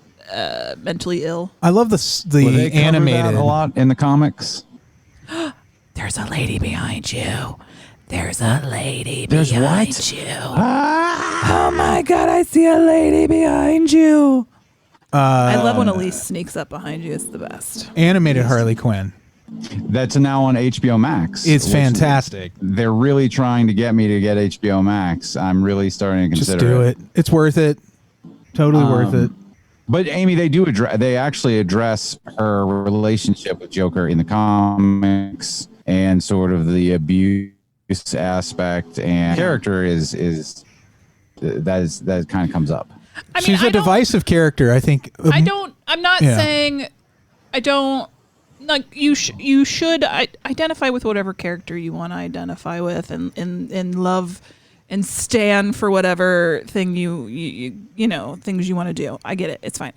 mentally ill. I love the Well, they cover animated that a lot in the comics. There's a lady behind you. There's a lady There's behind what? you. Oh my God, I see a lady behind you. I love when Alise sneaks up behind you. It's the best. Animated Harley Quinn. That's now on HBO Max. It's fantastic. They're really trying to get me to get HBO Max. I'm really starting to consider Just do it. It's worth it. Totally worth it. But Amy, they actually address her relationship with Joker in the comics and sort of the abuse aspect, and character is that kind of comes up. I mean, She's a divisive character, I think. I'm not saying I don't. Like you should identify with whatever character you want to identify with, and love and stand for whatever thing you know things you want to do. I get it. It's fine.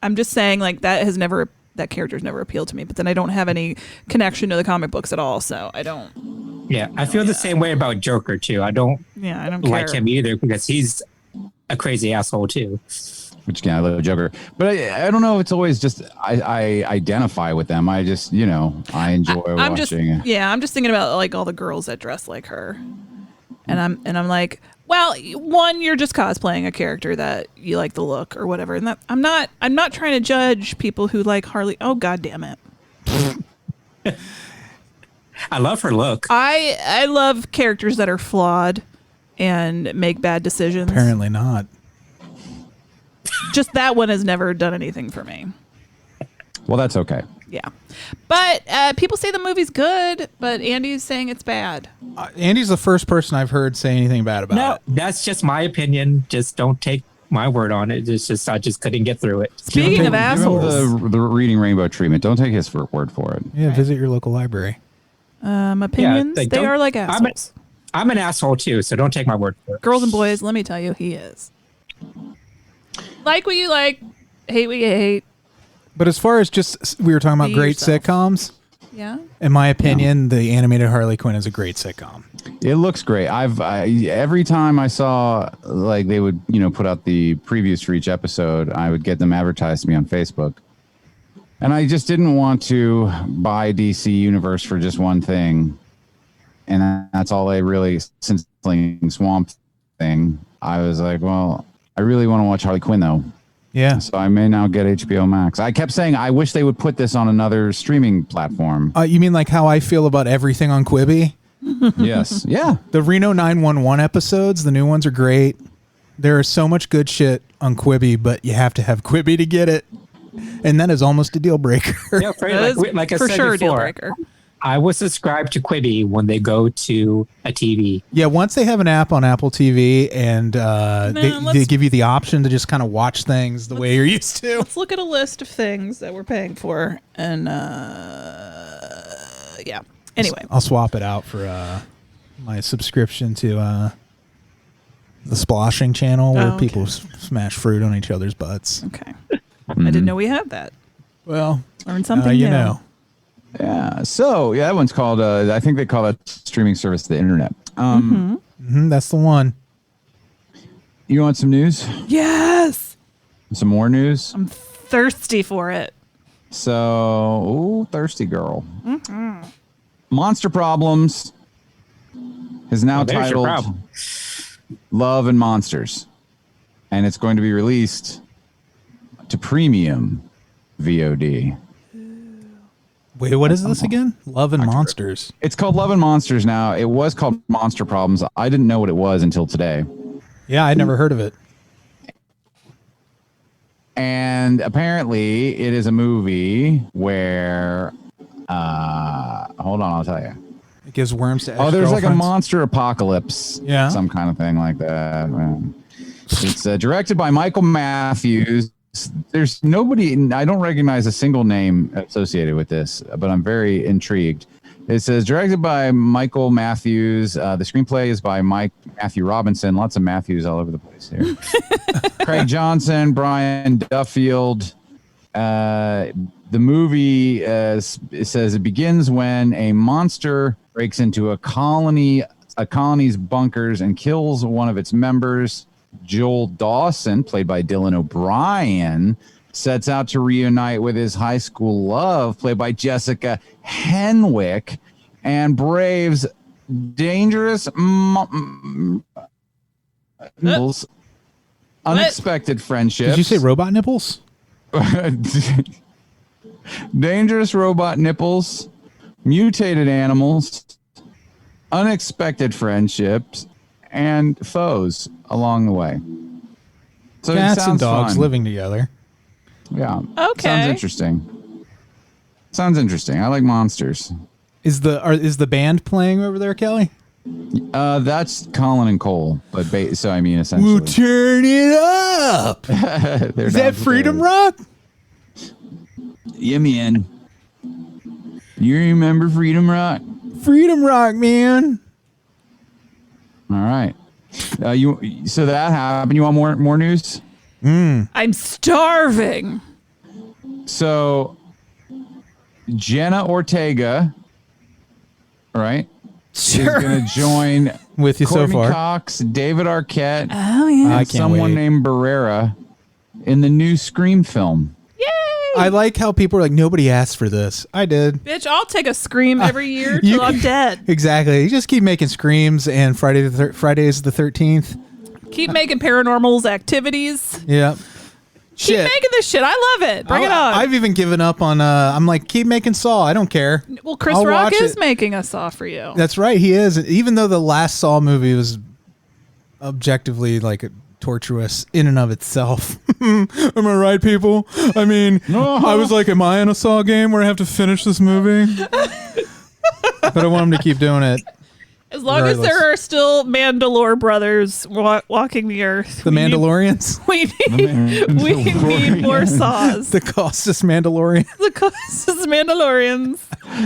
I'm just saying, like, that character's never appealed to me. But then I don't have any connection to the comic books at all, so I don't. Yeah, I feel the same way about Joker too. I don't like care. him either, because he's a crazy asshole too. Which I love Joker, but I don't know. It's always just I identify with them. I just I enjoy watching. I'm just thinking about like all the girls that dress like her, and I'm like, well, one, you're just cosplaying a character that you like the look or whatever, and that I'm not trying to judge people who like Harley. Oh, God damn it! I love her look. I love characters that are flawed and make bad decisions. Apparently not. Just that one has never done anything for me. Well, that's okay. Yeah. But people say the movie's good, but Andy's saying it's bad. Andy's the first person I've heard say anything bad about No, it. that's just my opinion. Just don't take my word on it. It's just I just couldn't get through it. Speaking of assholes. Give him the Reading Rainbow treatment. Don't take his word for it. Yeah, visit your local library. Opinions, like, they are like assholes. I'm an asshole too, so don't take my word for it. Girls and boys, let me tell you, he is. Like what you like, hate what you hate. But as far as just, we were talking about Be great yourself. sitcoms. Yeah. In my opinion, the animated Harley Quinn is a great sitcom. It looks great. Every time I saw, like, they would put out the previews for each episode, I would get them advertised to me on Facebook, and I just didn't want to buy DC Universe for just one thing, and that's all they really, since Swamp Thing, I was like, well, I really want to watch Harley Quinn though. Yeah. So I may now get HBO Max. I kept saying I wish they would put this on another streaming platform. You mean like how I feel about everything on Quibi? Yes. Yeah. The Reno 911 episodes, the new ones are great. There is so much good shit on Quibi, but you have to have Quibi to get it. And that is almost a deal breaker. Yeah, like I for said sure, before, a deal breaker. I will subscribe to Quibi when they go to a TV. Yeah, once they have an app on Apple TV and they give you the option to just kind of watch things the way you're used to. Let's look at a list of things that we're paying for, and yeah. Anyway, I'll swap it out for my subscription to the Splashing channel where people smash fruit on each other's butts. Okay. I didn't know we had that. Well, learn something you new. know. Yeah. So that one's called. I think they call that streaming service the internet. That's the one. You want some news? Yes. Some more news? I'm thirsty for it. So, thirsty girl. Monster Problems is now titled Love and Monsters, and it's going to be released to premium VOD. Wait, what is this again? Love and Monsters. It's called Love and Monsters now. It was called Monster Problems. I didn't know what it was until today. Yeah, I'd never heard of it. And apparently it is a movie where, hold on, I'll tell you. It gives worms to there's like a monster apocalypse. Yeah. Some kind of thing like that. It's directed by Michael Matthews there's nobody. I don't recognize a single name associated with this, but I'm very intrigued. It says directed by Michael Matthews. The screenplay is by Matthew Robinson. Lots of Matthews all over the place here. Craig Johnson, Brian Duffield. The movie it says it begins when a monster breaks into a colony's bunkers and kills one of its members. Joel Dawson, played by Dylan O'Brien, sets out to reunite with his high school love, played by Jessica Henwick, and braves dangerous unexpected friendships. Did you say robot nipples? Dangerous robot nipples, mutated animals, unexpected friendships, and foes along the way. So cats and dogs fun. living together. Yeah. Okay. Sounds interesting. I like monsters. Is the band playing over there, Kelley? That's Colin and Cole, but essentially, we'll turn it up. Is that Freedom Rock? Yeah, man. You remember Freedom Rock? Freedom Rock, man. All right. So that happened. You want more news? I'm starving. So Jenna Ortega, right? Sure. Is going to join with you Courtney so far. Cox, David Arquette, Oh yeah. and someone named Barrera in the new Scream film. Yay! I like how people are like, nobody asked for this. I did. Bitch, I'll take a scream every year till I'm dead. Exactly. You just keep making Screams and Fridays the 13th. Keep making Paranormal's activities. Yeah. Keep making this shit. I love it. Bring it on. I've even given up on, I'm like, keep making Saw. I don't care. Well, Chris I'll Rock watch is it. making a Saw for you. That's right. He is. Even though the last Saw movie was objectively like tortuous in and of itself. Am I right, people? I mean, I was like, am I in a Saw game where I have to finish this movie? But I want him to keep doing it. As long as there are still Mandalore brothers walking the earth. The Mandalorians? We need more Saws. The Costas Mandalorian. The Costas Mandalorians.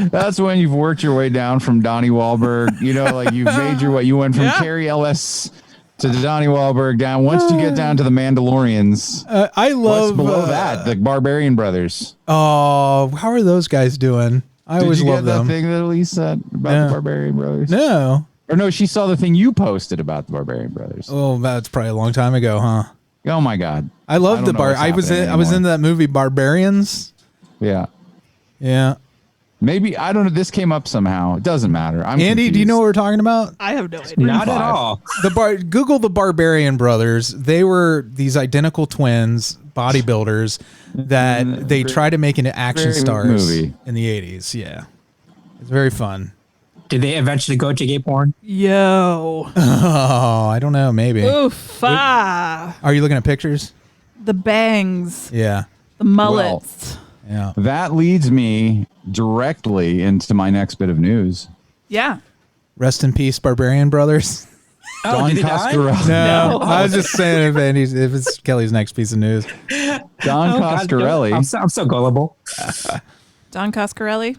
That's when you've worked your way down from Donnie Wahlberg. You know, like you've made your way. You went from Carrie Ellis to Donnie Wahlberg down. Once you get down to the Mandalorians, I love what's below that, the Barbarian Brothers. Oh, how are those guys doing? I always love them. Did you get that thing that Alise said about the Barbarian Brothers? No. Or no, she saw the thing you posted about the Barbarian Brothers. Oh, that's probably a long time ago, huh? Oh my God. I love the I was in that movie Barbarians. Yeah. Yeah. Maybe, I don't know, this came up somehow. It doesn't matter. I'm Andy, confused. do you know what we're talking about? I have no idea. Not at all. Google the Barbarian Brothers. They were these identical twins, bodybuilders, that they tried to make into action stars movie in the 80s. Yeah. It's very fun. Did they eventually go to gay porn? Yo. Oh, I don't know. Maybe. Oof. Are you looking at pictures? The bangs. Yeah. The mullets. Yeah. That leads me directly into my next bit of news. Yeah. Rest in peace, Barbarian Brothers. Don did he die? Coscarelli. No, I was just saying if it's Kelley's next piece of news. Don Coscarelli. God, I'm so gullible. Don Coscarelli.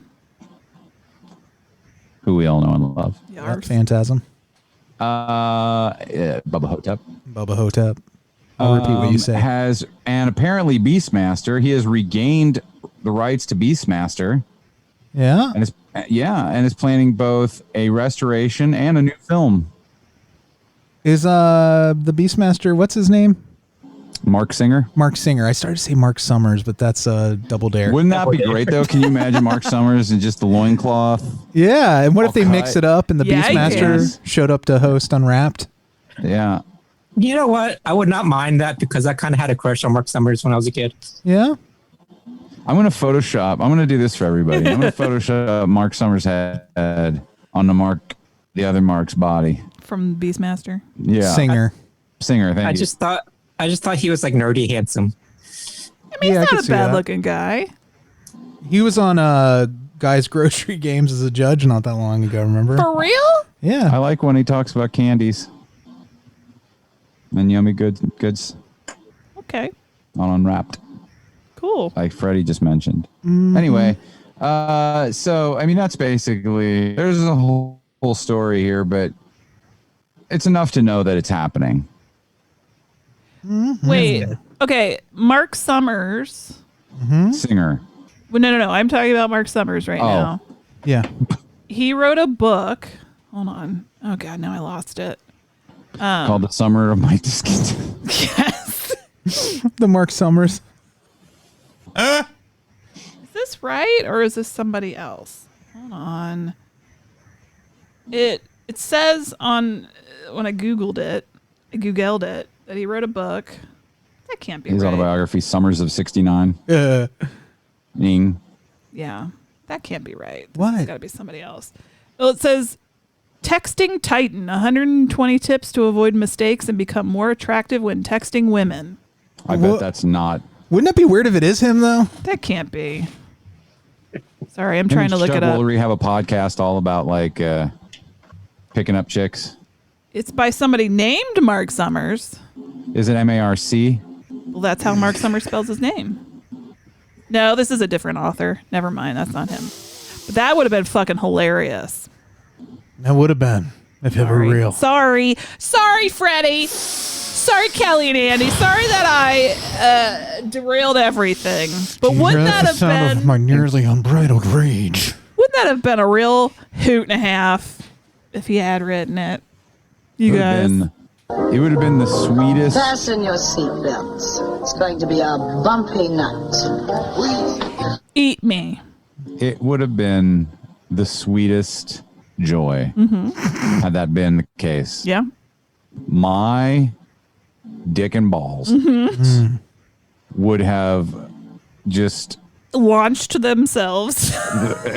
Who we all know and love. Phantasm. Bubba Hotep. Bubba Hotep. I'll repeat what you say. And apparently Beastmaster, he has regained the rights to Beastmaster. Yeah. And is planning both a restoration and a new film. Is the Beastmaster, what's his name? Mark Singer. Mark Singer. I started to say Mark Summers, but that's a double dare. Wouldn't that be great though? Can you imagine Mark Summers in just the loincloth? Yeah, and what if they mix it up and the Yeah, Beastmaster showed up to host Unwrapped? Yeah. You know what? I would not mind that because I kind of had a crush on Mark Summers when I was a kid. Yeah. I'm going to Photoshop. I'm going to do this for everybody. I'm going to Photoshop Mark Summers' head on the other Mark's body. From Beastmaster. Yeah. Singer. Singer, thank I you. just thought he was like nerdy handsome. I mean, Yeah, I he's could not a see that. bad looking guy. He was on Guy's Grocery Games as a judge not that long ago, remember? For real? Yeah. I like when he talks about candies and yummy goods. Okay. on Unwrapped, Cool. like Freddy just mentioned. Anyway, so I mean that's basically there's a whole story here, but it's enough to know that it's happening. Wait. Okay. Mark Summers. Singer. Well, no. I'm talking about Mark Summers right now. Yeah. He wrote a book. Hold on. Oh God, now I lost it. Called The Summer of My Discontent. Yes. The Mark Summers. Is this right or is this somebody else? Hold on. It says on when I googled it that he wrote a book. That can't be His right. autobiography, Summers of '69. Ning. Yeah, that can't be right. What? It's got to be somebody else. Well, it says Texting Titan, 120 tips to avoid mistakes and become more attractive when texting women. I bet that's not. Wouldn't it be weird if it is him though? That can't be. Sorry, I'm trying to look it up. Woolery have a podcast all about like picking up chicks. It's by somebody named Mark Summers. Is it MARC? Well, that's how Mark Summers spells his name. No, this is a different author. Never mind, that's not him. But that would have been fucking hilarious. That would have been if it were real. Sorry, Freddy. Sorry, Kelley and Andy. Sorry that I derailed everything. But wouldn't that have been of my nearly unbridled rage? Wouldn't that have been a real hoot and a half if he had written it? You guys. It would have been the sweetest. Fasten your seatbelts. It's going to be a bumpy night. Eat me. It would have been the sweetest joy had that been the case. Yeah. My dick and balls would have just launched themselves.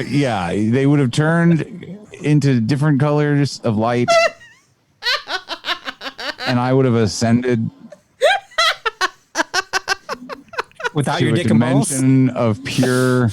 Yeah, they would have turned into different colors of light. And I would have ascended without to your a dick and balls dimension of pure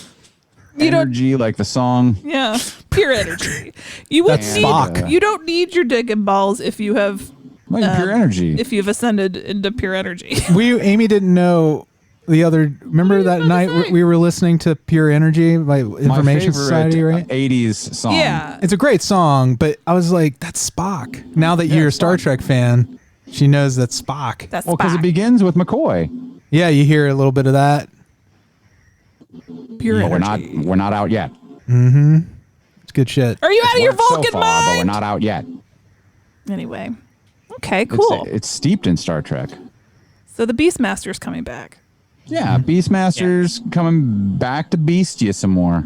energy, like the song. Yeah, pure energy. You would That's need. Spock. You don't need your dick and balls if you have pure energy. If you've ascended into pure energy. Amy didn't know the other. Remember that night we were listening to Pure Energy by Information Society, right? 80s song. Yeah, it's a great song, but I was like, that's Spock. Now that you're a Star Trek fan, she knows that's Spock. That's because it begins with McCoy. Yeah, you hear a little bit of that. Pure energy. We're not out yet. Mm-hmm. It's good shit. Are you out of your Vulcan so far, mind? But we're not out yet. Anyway, okay, cool. It's steeped in Star Trek. So the Beastmaster's coming back. Yeah, Beastmaster's coming back to beast you some more.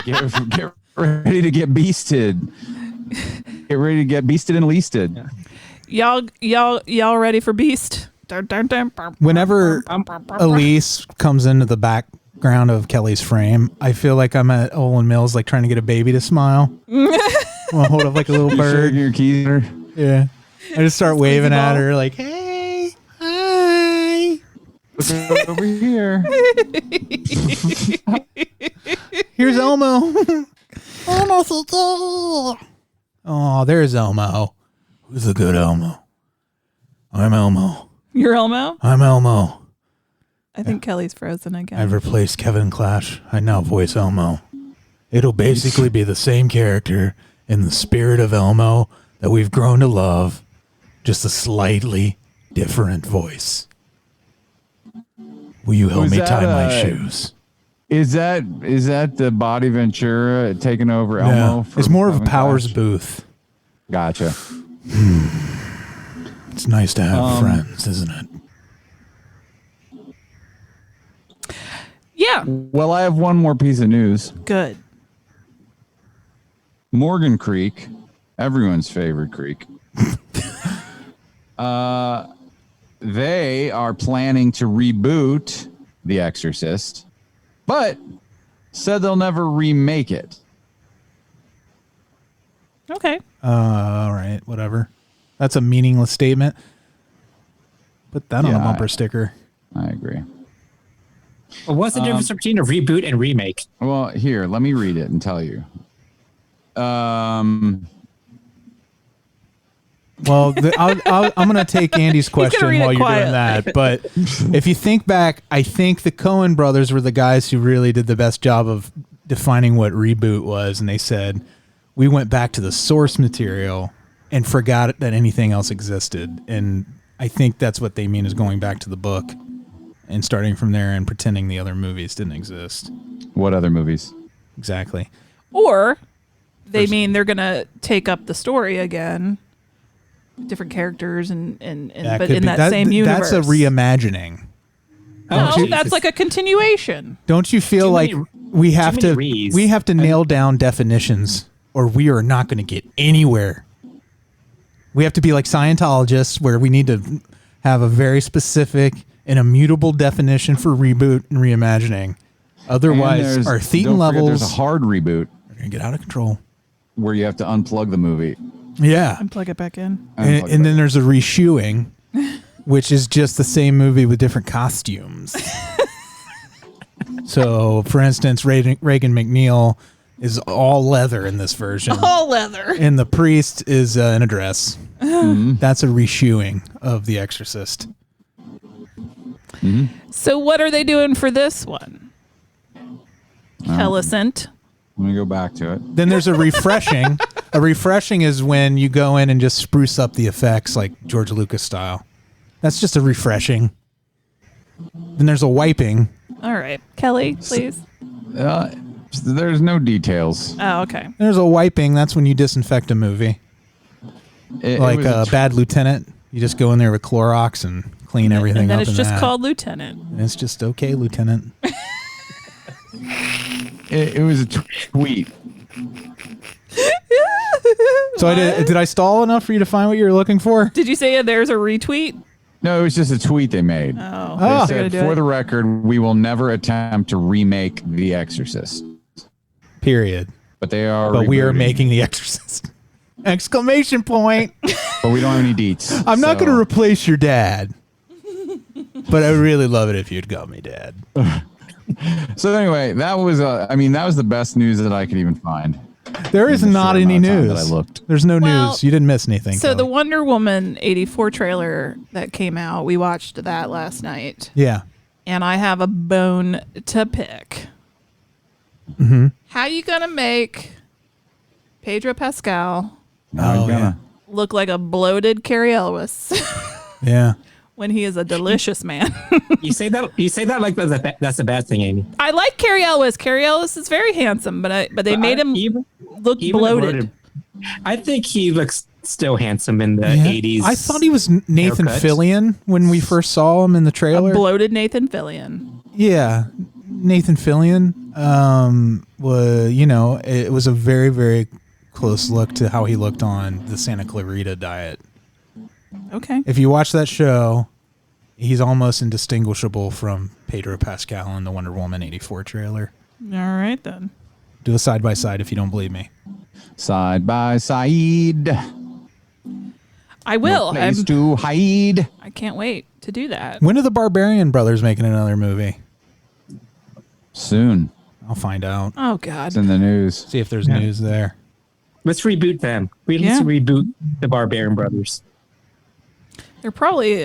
get ready to get beasted. Get ready to get beasted and leasted. Y'all ready for Beast? Whenever Alise comes into the background of Kelly's frame, I feel like I'm at Olin Mills, like trying to get a baby to smile. I'll hold up like a little bird. Your keys at her. Yeah. I just start waving at her like, hey, hi. Look over here. Here's Elmo. Oh, there's Elmo. Who's the good Elmo? I'm Elmo. You're Elmo? I'm Elmo. I think Kelly's frozen again. I've replaced Kevin Clash. I now voice Elmo. It'll basically be the same character in the spirit of Elmo that we've grown to love, just a slightly different voice. Will you help me tie my shoes? Is that the Body Ventura taking over Elmo? It's more of a Kevin Powers Clash? Booth. Gotcha. It's nice to have friends, isn't it? Yeah. Well, I have one more piece of news. Good. Morgan Creek, everyone's favorite creek. They are planning to reboot The Exorcist, but said they'll never remake it. Okay. All right, whatever. That's a meaningless statement. Put that on a bumper sticker. I agree. Well, what's the difference between a reboot and remake? Well, here, let me read it and tell you. Well, I'm going to take Andy's question while you're doing that. But if you think back, I think the Coen brothers were the guys who really did the best job of defining what reboot was. And they said, we went back to the source material and forgot that anything else existed. And I think that's what they mean is going back to the book and starting from there and pretending the other movies didn't exist. What other movies? Exactly. Or they mean they're going to take up the story again, different characters, but in that same universe. That's a reimagining. No, that's like a continuation. Don't you feel like we have to nail down definitions, or we are not going to get anywhere? We have to be like Scientologists, where we need to have a very specific and immutable definition for reboot and reimagining. Otherwise, our thetan levels. There's a hard reboot. We're going to get out of control. Where you have to unplug the movie. Yeah. And plug it back in. And then there's a reshoeing, which is just the same movie with different costumes. So, for instance, Reagan McNeil is all leather in this version. All leather. And the priest is in a dress. That's a reshoeing of The Exorcist. So what are they doing for this one? Hellicent. Let me go back to it. Then there's a refreshing. A refreshing is when you go in and just spruce up the effects like George Lucas style. That's just a refreshing. Then there's a wiping. All right. Kelley, please. There's no details. Oh, okay. There's a wiping. That's when you disinfect a movie. Like Bad Lieutenant. You just go in there with Clorox and clean everything and then up. It's just called Lieutenant. And it's just okay, Lieutenant. It was a tweet. So did I stall enough for you to find what you were looking for? Did you say there's a retweet? No, it was just a tweet they made. Oh. They said, for the record, we will never attempt to remake The Exorcist. Period. But they are. But we are rebooting. making The Exorcist. Exclamation point. But we don't have any deets. I'm not going to replace your dad. But I would really love it if you'd call me dad. So anyway, that was the best news that I could even find. There is not any news. That I looked. There's no news. You didn't miss anything. So Kelley. the Wonder Woman 84 trailer that came out, we watched that last night. Yeah. And I have a bone to pick. Mm-hmm. How you gonna make Pedro Pascal look like a bloated Carrie Elwes? Yeah. When he is a delicious man. You say that like that's a bad thing, Amy. I like Carrie Elwes. Carrie Elwes is very handsome, but they made him look bloated. I think he looks still handsome in the 80s. I thought he was Nathan Fillion when we first saw him in the trailer. A bloated Nathan Fillion. Yeah, Nathan Fillion. It was a very, very close look to how he looked on the Santa Clarita Diet. Okay. If you watch that show, he's almost indistinguishable from Pedro Pascal in the Wonder Woman 84 trailer. All right, then. Do a side by side if you don't believe me. Side by side. I will. No place to hide. I can't wait to do that. When are the Barbarian brothers making another movie? Soon. I'll find out. Oh, God. It's in the news. See if there's news there. Let's reboot them. Let's reboot the Barbarian brothers. They're probably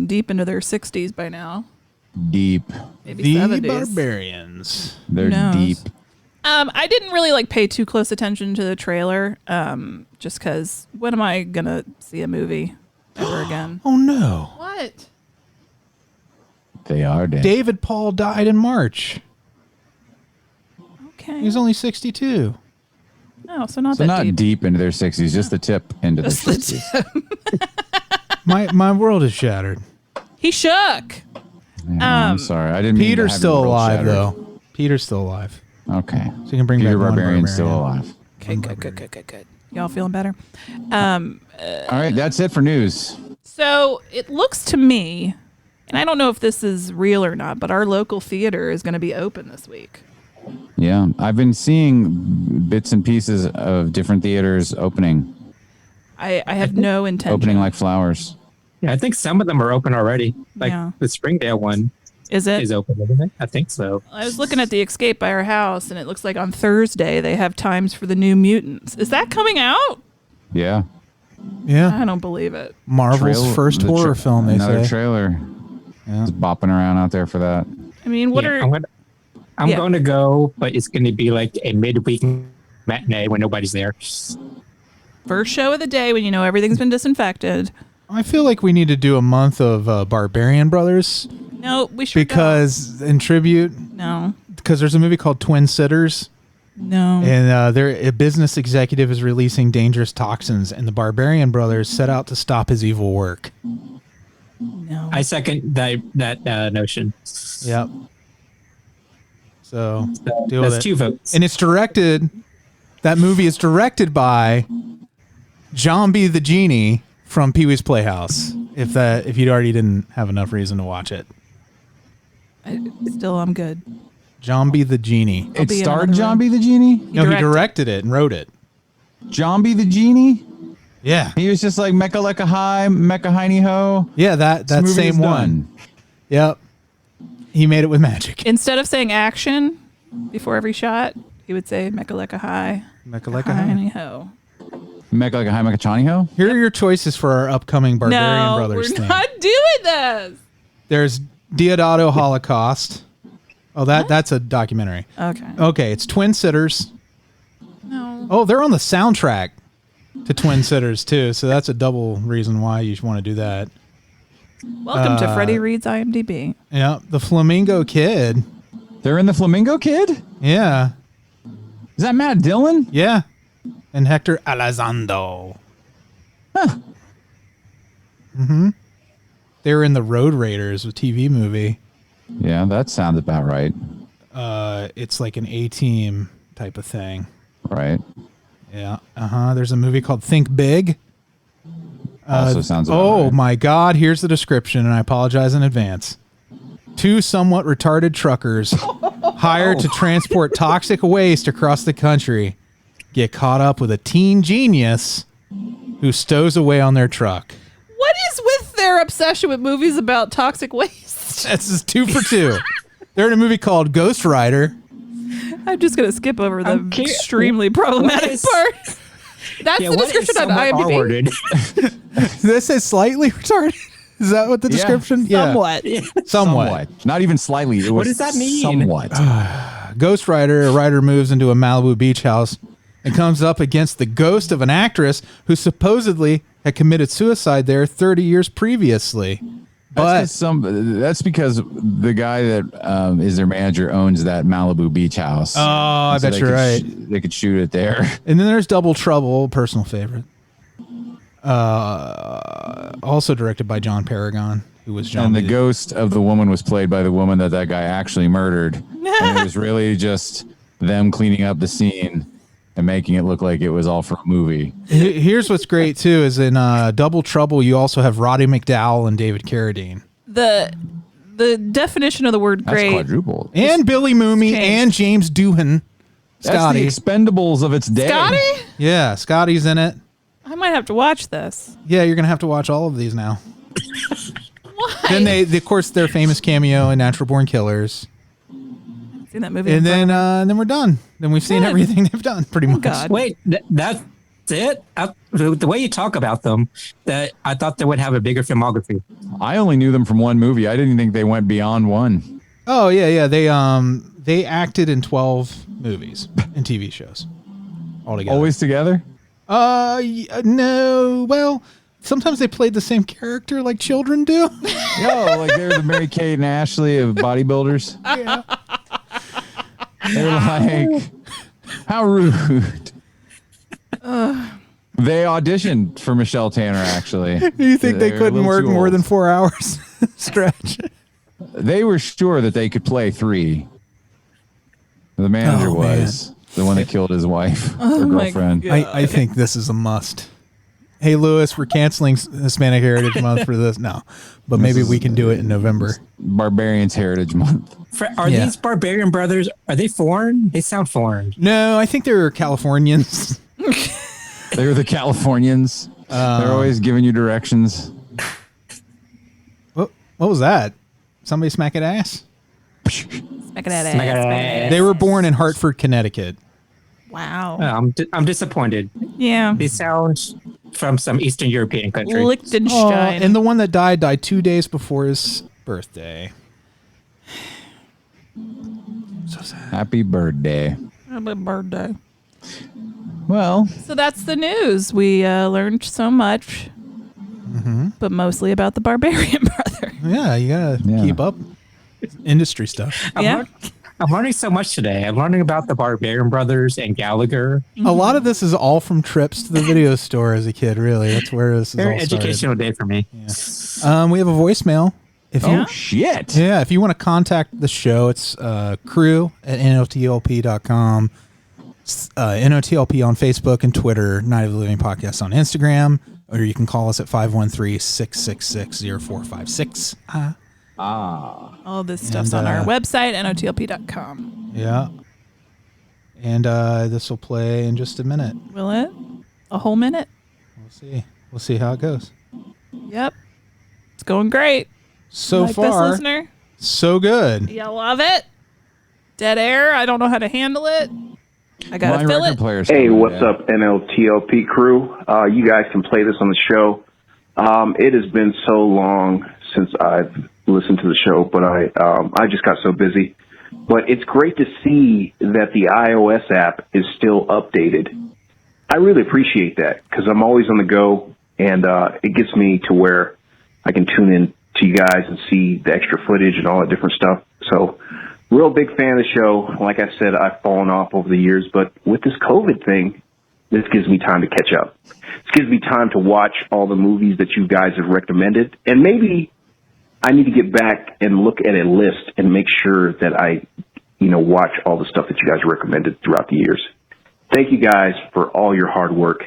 deep into their 60s by now. Deep. Maybe the 70s. Barbarians. They're deep. I didn't really pay too close attention to the trailer, just because when am I gonna see a movie ever again? Oh no! What? They are dead. David Paul died in March. Okay. He was only 62. No, so not deep into their 60s, just the tip into the 60s. My world is shattered. He shook. Yeah, I'm sorry. I didn't mean Peter's to have still your world alive, shattered. though. Peter's still alive. Okay. So you can bring Peter back one Barbarian's still alive. Okay, good. Y'all feeling better? All right, that's it for news. So it looks to me, and I don't know if this is real or not, but our local theater is going to be open this week. Yeah, I've been seeing bits and pieces of different theaters opening. I have no intention. Opening like flowers. Yeah, I think some of them are open already. Like Yeah. the Springdale one. Is it? Is open, isn't it? I think so. I was looking at the Escape by our house, and it looks like on Thursday they have times for the New Mutants. Is that coming out? Yeah. Yeah. I don't believe it. Marvel's first horror film, they another say. trailer. Yeah. It's bopping around out there for that. I mean, what are... I'm going to go, but it's going to be like a midweek matinee when nobody's there. First show of the day when you know everything's been disinfected. I feel like we need to do a month of Barbarian Brothers. No, we should Because in tribute... No. Because there's a movie called Twin Sitters. No. And a business executive is releasing dangerous toxins, and the Barbarian Brothers set out to stop his evil work. No. I second that notion. Yep. So deal with that's it. 2 votes. And it's directed. That movie is directed by John B. the Genie from Pee Wee's Playhouse. If you already didn't have enough reason to watch it. I'm good. John B. the Genie. It starred John B. the Genie? No, he directed it and wrote it. John B. the Genie? Yeah. He was just like Mecca Lecca High, Mecca Hiney Ho. Yeah, that same one. Yep. He made it with magic. Instead of saying action before every shot, he would say Mecca Lecca High. Mecca Lecca High. Ho. Mecca Lecca High, Mecca Chani Ho? Here are your choices for our upcoming Barbarian No, Brothers we're thing. not doing this. There's Deodato Holocaust. Oh, that's a documentary. Okay, it's Twin Sitters. No. Oh, they're on the soundtrack to Twin Sitters too, so that's a double reason why you want to do that. Welcome to Freddie Reed's IMDb. Yeah, the Flamingo Kid. They're in the Flamingo Kid? Yeah. Is that Matt Dillon? Yeah. And Hector Elizondo. Huh. Mm-hmm. They were in the Road Raiders, a TV movie. Yeah, that sounds about right. It's like an A-Team type of thing. Right. Yeah. There's a movie called Think Big. Also sounds about right. My God. Here's the description, and I apologize in advance. 2 somewhat retarded truckers hired to transport toxic waste across the country get caught up with a teen genius who stows away on their truck. What is with their obsession with movies about toxic waste? That's just 2 for 2. They're in a movie called Ghost Rider. I'm just going to skip over the extremely problematic part. That's the description on IMDb. This is slightly retarded. Is that what the description? Somewhat. Yeah. Somewhat. Not even slightly. It was what does that mean? Somewhat. Ghost Rider. A rider moves into a Malibu beach house and comes up against the ghost of an actress who supposedly had committed suicide there 30 years previously. That's because the guy that is their manager owns that Malibu beach house. Oh, I bet you're right. They could shoot it there. And then there's Double Trouble, personal favorite. Also directed by John Paragon, who was John. And the ghost of the woman was played by the woman that guy actually murdered. And it was really just them cleaning up the scene and making it look like it was all for a movie. Here's what's great too is in Double Trouble you also have Roddy McDowall and David Carradine. The definition of the word great. That's quadruple. And Billy Mooney and James Doohan. Scotty. That's the Expendables of its day. Scotty? Yeah, Scotty's in it. I might have to watch this. Yeah, you're gonna have to watch all of these now. Why? Then they of course, their famous cameo in Natural Born Killers. Seen that movie. And then we're done. Then we've seen everything they've done, pretty much. God. Wait, that's it? The way you talk about them, that I thought they would have a bigger filmography. I only knew them from one movie. I didn't think they went beyond one. Oh yeah. They acted in 12 movies and TV shows altogether. Always together? No. Well, sometimes they played the same character like children do. Like they're the Mary Kate and Ashley of bodybuilders. Yeah. They're like, how rude. They auditioned for Michelle Tanner, actually. You think they couldn't work more than 4 hours stretch? They were sure that they could play 3. The manager was the one that killed his wife or girlfriend. I think this is a must. Hey, Lewis, we're canceling Hispanic Heritage Month for this. No, but maybe we can do it in November. Barbarians Heritage Month. Are these Barbarian Brothers, are they foreign? They sound foreign. No, I think they're Californians. They're the Californians. They're always giving you directions. What was that? Somebody smack it ass? Smack it ass. They were born in Hartford, Connecticut. Wow. I'm disappointed. Yeah. They sound from some Eastern European country. Liechtenstein. And the one that died 2 days before his birthday. So sad. Happy birthday. Happy birthday. Well, So that's the news. We learned so much, but mostly about the Barbarian Brother. Yeah, you gotta keep up. Industry stuff. I'm learning so much today. I'm learning about the Barbarian Brothers and Gallagher. A lot of this is all from trips to the video store as a kid, really. That's where this is Very all started. educational day for me. Yeah. We have a voicemail. Shit. Yeah, if you want to contact the show, it's crew@notlp.com. NOTLP on Facebook and Twitter, Night of the Living Podcast on Instagram, or you can call us at 513-666-0456. All this stuff's on our website, notlp.com. Yeah. And this will play in just a minute. Will it? A whole minute? We'll see. We'll see how it goes. Yep. It's going great. So like far, this, listener? So good. You love it? Dead air. I don't know how to handle it. I got to fill it. Hey, what's up, NLTLP crew? You guys can play this on the show. It has been so long since I've listened to the show, but I just got so busy. But it's great to see that the iOS app is still updated. I really appreciate that because I'm always on the go, and it gets me to where I can tune in to you guys and see the extra footage and all that different stuff. So, real big fan of the show. Like I said, I've fallen off over the years, but with this COVID thing, this gives me time to catch up. This gives me time to watch all the movies that you guys have recommended, and maybe I need to get back and look at a list and make sure that I, watch all the stuff that you guys recommended throughout the years. Thank you guys for all your hard work,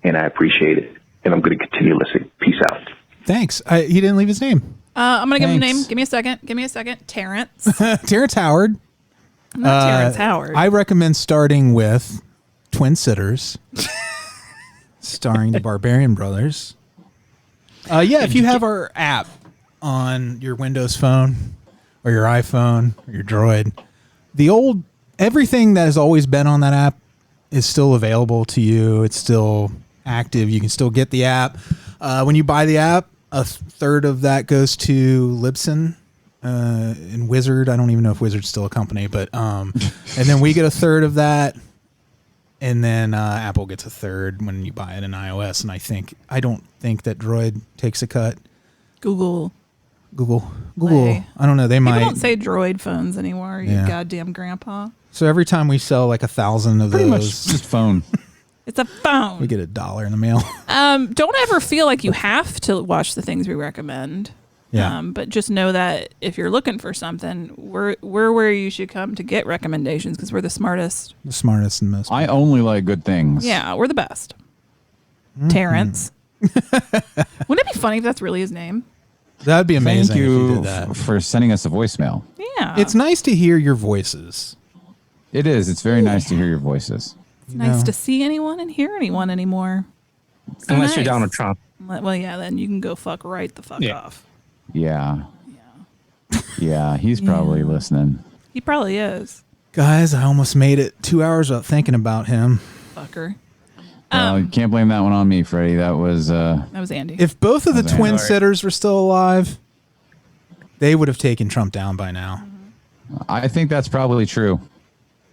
and I appreciate it. And I'm going to continue listening. Peace out. Thanks. He didn't leave his name. I'm going to give him a name. Give me a second. Terrence. Terrence Howard. Not Terrence Howard. I recommend starting with Twin Sitters, starring the Barbarian Brothers. If you have our app on your Windows phone or your iPhone or your Droid, everything that has always been on that app is still available to you. It's still active. You can still get the app. When you buy the app, a third of that goes to Libsyn and Wizard. I don't even know if Wizard's still a company, but and then we get a third of that, and then Apple gets a third when you buy it in iOS. And I don't think that Droid takes a cut. Google. Play. I don't know. They might. People don't say Droid phones anymore. You goddamn grandpa. So every time we sell like 1,000 of pretty those, much just phone. It's a phone. We get $1 in the mail. Don't ever feel like you have to watch the things we recommend. Yeah. But just know that if you're looking for something, we're where you should come to get recommendations because we're the smartest. The smartest and most. I only like good things. Yeah, we're the best. Terrence. Wouldn't it be funny if that's really his name? That'd be amazing. Thank you if you did that. for sending us a voicemail. Yeah. It's nice to hear your voices. It is. It's very nice to hear your voices. It's nice to see anyone and hear anyone anymore. So Unless you're Donald Trump. Well, yeah, then you can go fuck right the fuck off. Yeah. Yeah, he's probably listening. He probably is. Guys, I almost made it 2 hours without thinking about him. Fucker. You can't blame that one on me, Freddie. That was Andy. If both of the twin sitters were still alive, they would have taken Trump down by now. I think that's probably true.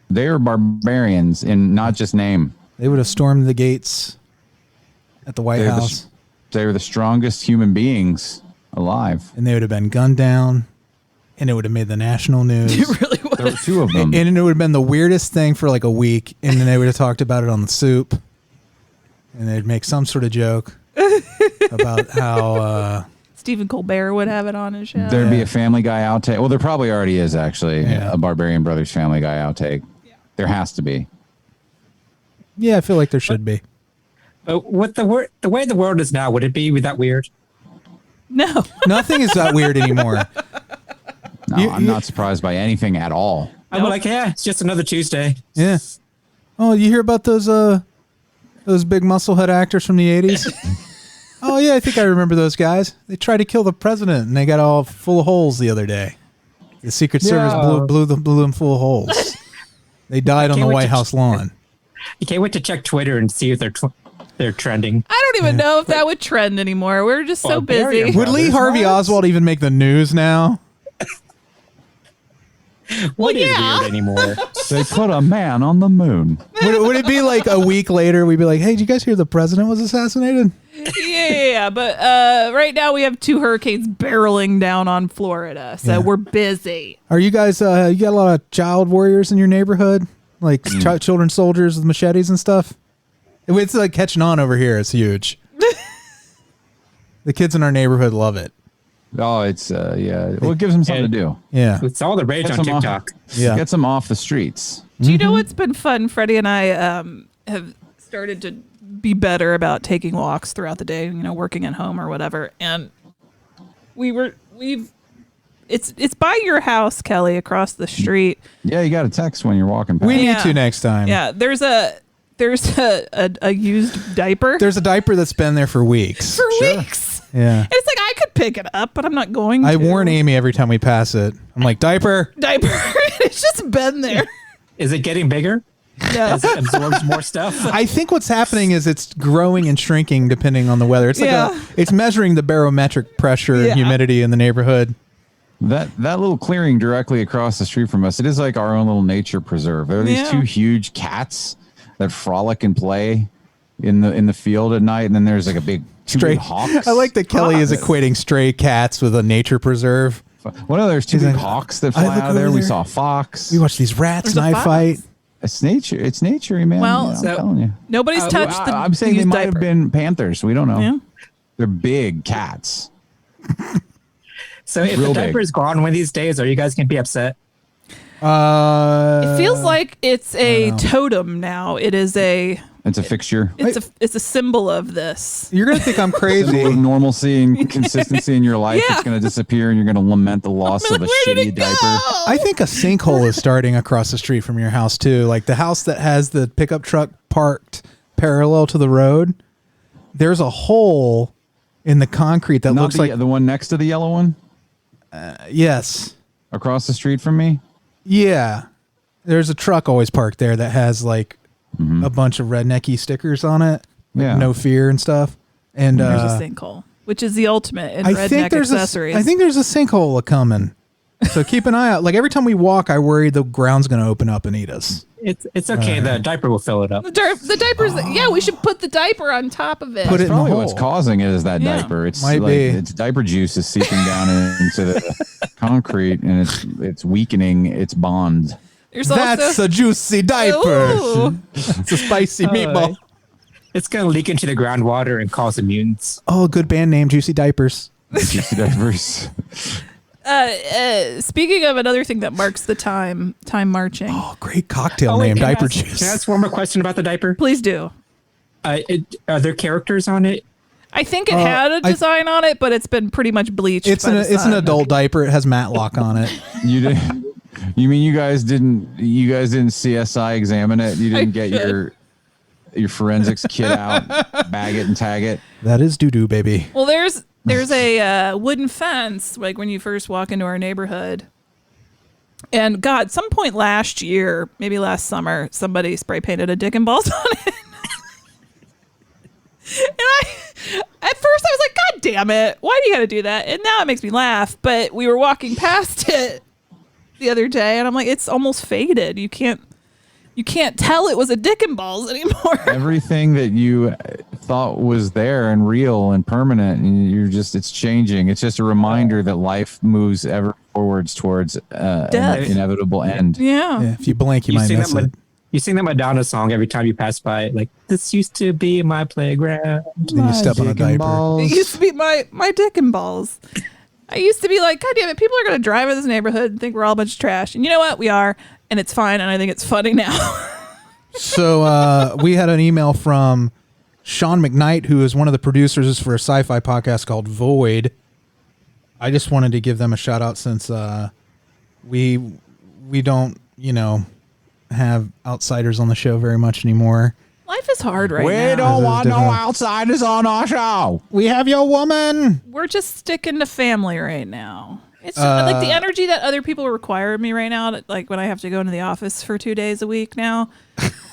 They are barbarians in not just name. They would have stormed the gates at the White House. They were the strongest human beings alive. And they would have been gunned down, and it would have made the national news. It really would. There were two of them. And it would have been the weirdest thing for like a week, and then they would have talked about it on the soup, and they'd make some sort of joke about how... Stephen Colbert would have it on his show. There'd be a Family Guy outtake. Well, there probably already is, actually, a Barbarian Brothers Family Guy outtake. Yeah. There has to be. Yeah, I feel like there should be. What the way the world is now, would it be that weird? No. Nothing is that weird anymore. No, I'm not surprised by anything at all. I'm like, it's just another Tuesday. Yeah. Oh, you hear about those big musclehead actors from the 80s? Oh, yeah, I think I remember those guys. They tried to kill the president, and they got all full of holes the other day. The Secret Service blew them full of holes. They died on the White House lawn. You can't wait to check Twitter and see if they're... They're trending. I don't even know if that would trend anymore. We're just so busy. Would Lee Harvey Oswald even make the news now? What is weird anymore? They put a man on the moon. Would it be like a week later? We'd be like, "Hey, did you guys hear the president was assassinated?" Yeah. But right now we have 2 hurricanes barreling down on Florida, so we're busy. Are you guys? You got a lot of child warriors in your neighborhood, like children soldiers with machetes and stuff. It's like catching on over here. It's huge. The kids in our neighborhood love it. Oh, it's yeah. Well, it gives them something to do. Yeah, it's all the rage on TikTok. Gets them off the streets. Do you know what's been fun? Freddie and I have started to be better about taking walks throughout the day. Working at home or whatever. And it's by your house, Kelley, across the street. Yeah, you got to text when you're walking past. We need to next time. Yeah, there's a used diaper. There's a diaper that's been there for weeks. Weeks. Yeah. And it's like I could pick it up, but I'm not going to. I warn Amy every time we pass it. I'm like, diaper. It's just been there. Is it getting bigger? Yeah. As it absorbs more stuff? I think what's happening is it's growing and shrinking depending on the weather. It's like it's measuring the barometric pressure and humidity in the neighborhood. That little clearing directly across the street from us, it is like our own little nature preserve. There are these 2 huge cats that frolic and play in the field at night, and then there's like a big stray hawks. I like that Kelley is equating stray cats with a nature preserve. Well, there's 2 big hawks that fly out of there. We saw a fox. We watched these rats and I fight. It's nature. It's nature, man. Well, I'm telling you. Nobody's touched the I'm saying they might diaper. have been panthers. We don't know. Yeah. They're big cats. So if the diaper is gone one of these days, are you guys going to be upset? It feels like it's a totem now. It's a fixture. It's a symbol of this. You're gonna think I'm crazy. Symbol of normalcy and consistency in your life. Yeah. It's gonna disappear, and you're gonna lament the loss of a shitty diaper. I think a sinkhole is starting across the street from your house too. Like the house that has the pickup truck parked parallel to the road. There's a hole in the concrete that looks like the one next to the yellow one. Yes, across the street from me. Yeah, there's a truck always parked there that has like a bunch of rednecky stickers on it. Yeah, no fear and stuff. And there's a sinkhole, which is the ultimate in redneck accessories. I think there's a sinkhole coming. So keep an eye out. Like every time we walk, I worry the ground's going to open up and eat us. It's okay. The diaper will fill it up. The diaper's we should put the diaper on top of it. Put it in the hole. What's causing it is that diaper. It's Might be. It's diaper juice is seeping down into the concrete, and it's weakening its bond. That's a juicy diaper. It's a spicy meatball. It's going to leak into the groundwater and cause immunes. Oh, good band name, Juicy Diapers. Juicy Diapers. Speaking of another thing that marks the time marching. Oh, great cocktail name, Diaper Juice. Can I ask one more question about the diaper? Please do. Are there characters on it? I think it had a design on it, but it's been pretty much bleached. It's an adult diaper. It has Matlock on it. You mean you guys didn't CSI examine it? You didn't get your forensics kit out, bag it and tag it? That is doo-doo, baby. Well, there's a wooden fence, like when you first walk into our neighborhood. And God, some point last year, maybe last summer, somebody spray painted a dick and balls on it. And at first I was like, God damn it, why do you gotta do that? And now it makes me laugh. But we were walking past it the other day, and I'm like, it's almost faded. You can't tell it was a dick and balls anymore. Everything that you thought was there and real and permanent, and it's changing. It's just a reminder that life moves ever forwards towards an inevitable end. Yeah. If you blink, you might miss it. You sing that Madonna song every time you pass by, like, this used to be my playground. Then you step on a diaper. It used to be my dick and balls. I used to be like, God damn it, people are going to drive in this neighborhood and think we're all a bunch of trash. And you know what? We are. And it's fine. And I think it's funny now. So we had an email from Sean McKnight, who is one of the producers for a sci-fi podcast called Void. I just wanted to give them a shout out since we don't, have outsiders on the show very much anymore. Life is hard right now. We don't want no outsiders on our show. We have your woman. We're just sticking to family right now. It's just, like the energy that other people require of me right now, like when I have to go into the office for 2 days a week now.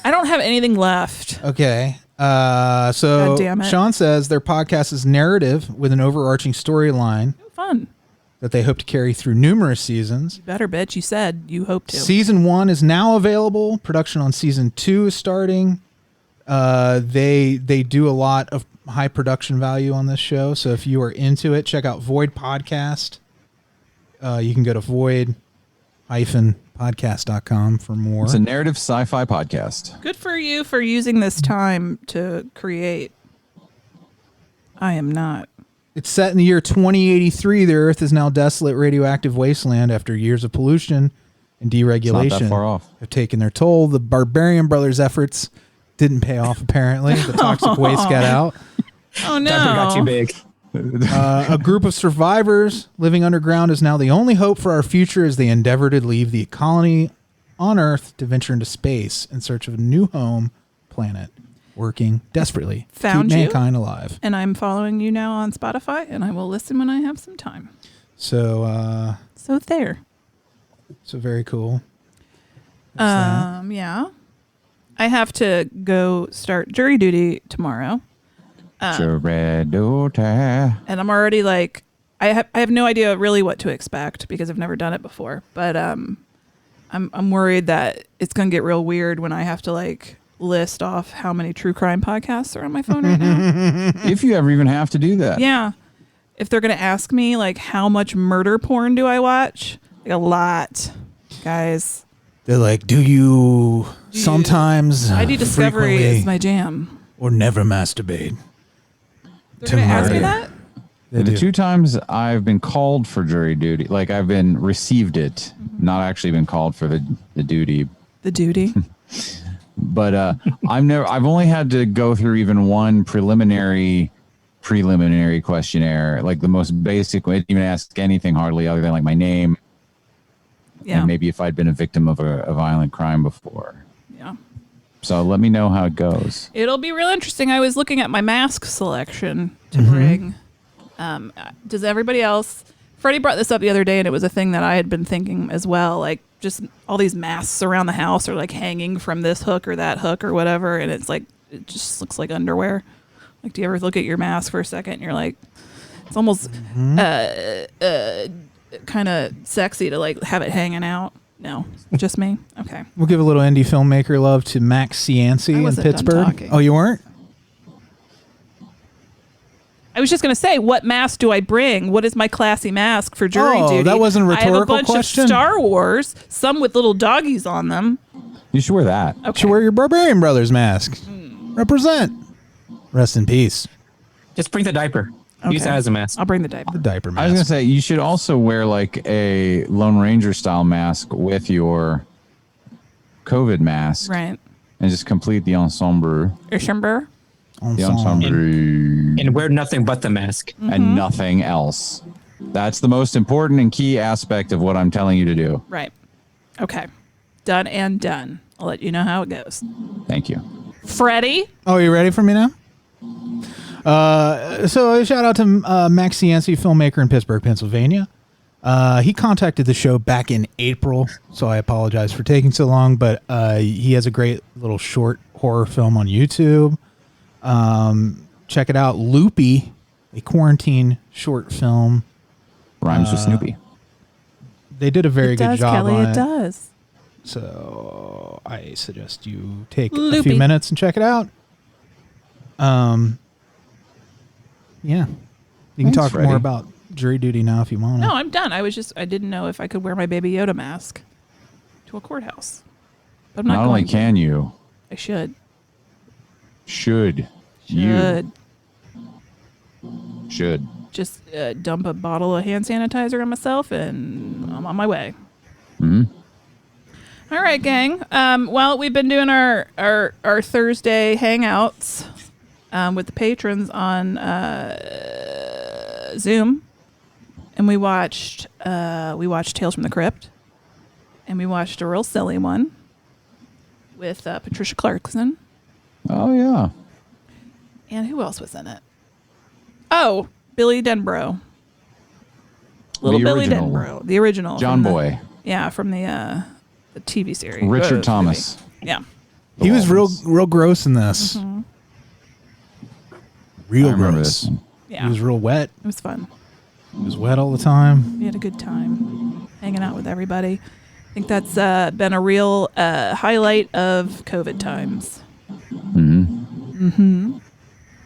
I don't have anything left. Okay. So God damn it. Sean says their podcast is narrative with an overarching storyline Fun. that they hope to carry through numerous seasons. You better bitch. You said you hope to. Season 1 is now available. Production on season 2 is starting. They do a lot of high production value on this show. So if you are into it, check out Void Podcast. You can go to void-podcast.com for more. It's a narrative sci-fi podcast. Good for you for using this time to create. I am not. It's set in the year 2083. The Earth is now desolate, radioactive wasteland after years of pollution and deregulation. It's not that far off. Have taken their toll. The Barbarian Brothers' efforts didn't pay off, apparently. The toxic waste got out. Oh, no. Diaper got too big. A group of survivors living underground is now the only hope for our future as they endeavor to leave the colony on Earth to venture into space in search of a new home planet, working desperately Found to you. keep mankind alive. And I'm following you now on Spotify, and I will listen when I have some time. So there. So very cool. That's that. Yeah. I have to go start jury duty tomorrow. Jury duty. And I'm already like, I have no idea really what to expect because I've never done it before. But I'm worried that it's gonna get real weird when I have to like list off how many true crime podcasts are on my phone right now. If you ever even have to do that. Yeah. If they're gonna ask me like how much murder porn do I watch? Like a lot, guys. They're like, do you sometimes ID Discovery is my jam. or never masturbate? They're gonna ask me that? The 2 times I've been called for jury duty, like I've been received it, not actually been called for the duty. The duty. But I've only had to go through even one preliminary questionnaire, like the most basic. I didn't even ask anything hardly other than like my name. Yeah. And maybe if I'd been a victim of a violent crime before. Yeah. So let me know how it goes. It'll be real interesting. I was looking at my mask selection to bring. Does everybody else? Freddie brought this up the other day, and it was a thing that I had been thinking as well. Like just all these masks around the house are like hanging from this hook or that hook or whatever, and it's like it just looks like underwear. Like, do you ever look at your mask for a second and you're like, it's almost kind of sexy to like have it hanging out? No, just me. Okay. We'll give a little indie filmmaker love to Max Cianci in wasn't done Pittsburgh. talking. Oh, you weren't? I was just going to say, what mask do I bring? What is my classy mask for jury duty? That wasn't a rhetorical I have a bunch question? of Star Wars, some with little doggies on them. You should wear that. You should wear your Barbarian Brothers mask. Represent. Rest in peace. Just bring the diaper. Use that as a mask. I'll bring the diaper. The diaper I was mask. going to say, you should also wear like a Lone Ranger style mask with your COVID mask. Right. And just complete the ensemble. Urshember. The ensemble. And wear nothing but the mask. And nothing else. That's the most important and key aspect of what I'm telling you to do. Right. Okay. Done and done. I'll let you know how it goes. Thank you. Freddie. Oh, you ready for me now? So shout out to Max Cianci, filmmaker in Pittsburgh, Pennsylvania. He contacted the show back in April, so I apologize for taking so long, but he has a great little short horror film on YouTube. Check it out. Loopy, a quarantine short film. Rhymes with Snoopy. They did a very good job Kelley, on it it. does. So I suggest you take a Loopy. few minutes and check it out. Yeah. You can Thanks, talk Freddie. more about jury duty now if you want. No, I'm done. I didn't know if I could wear my Baby Yoda mask to a courthouse. But I'm not Not going only to. can you, I should. should. Just dump a bottle of hand sanitizer on myself and I'm on my way. Mm-hmm. All right, gang. Well, we've been doing our Thursday hangouts with the patrons on Zoom, and we watched Tales from the Crypt, and we watched a real silly one with Patricia Clarkson. Oh, yeah. And who else was in it? Oh, Billy Denbrough. Little Billy original. Denbrough. The original. John from the- Boy. Yeah, from the TV series. Richard movie. Thomas. Yeah. He was real gross in this. Real remember gross. this. Yeah. He was real wet. It was fun. He was wet all the time. We had a good time hanging out with everybody. I think that's been a real highlight of COVID times.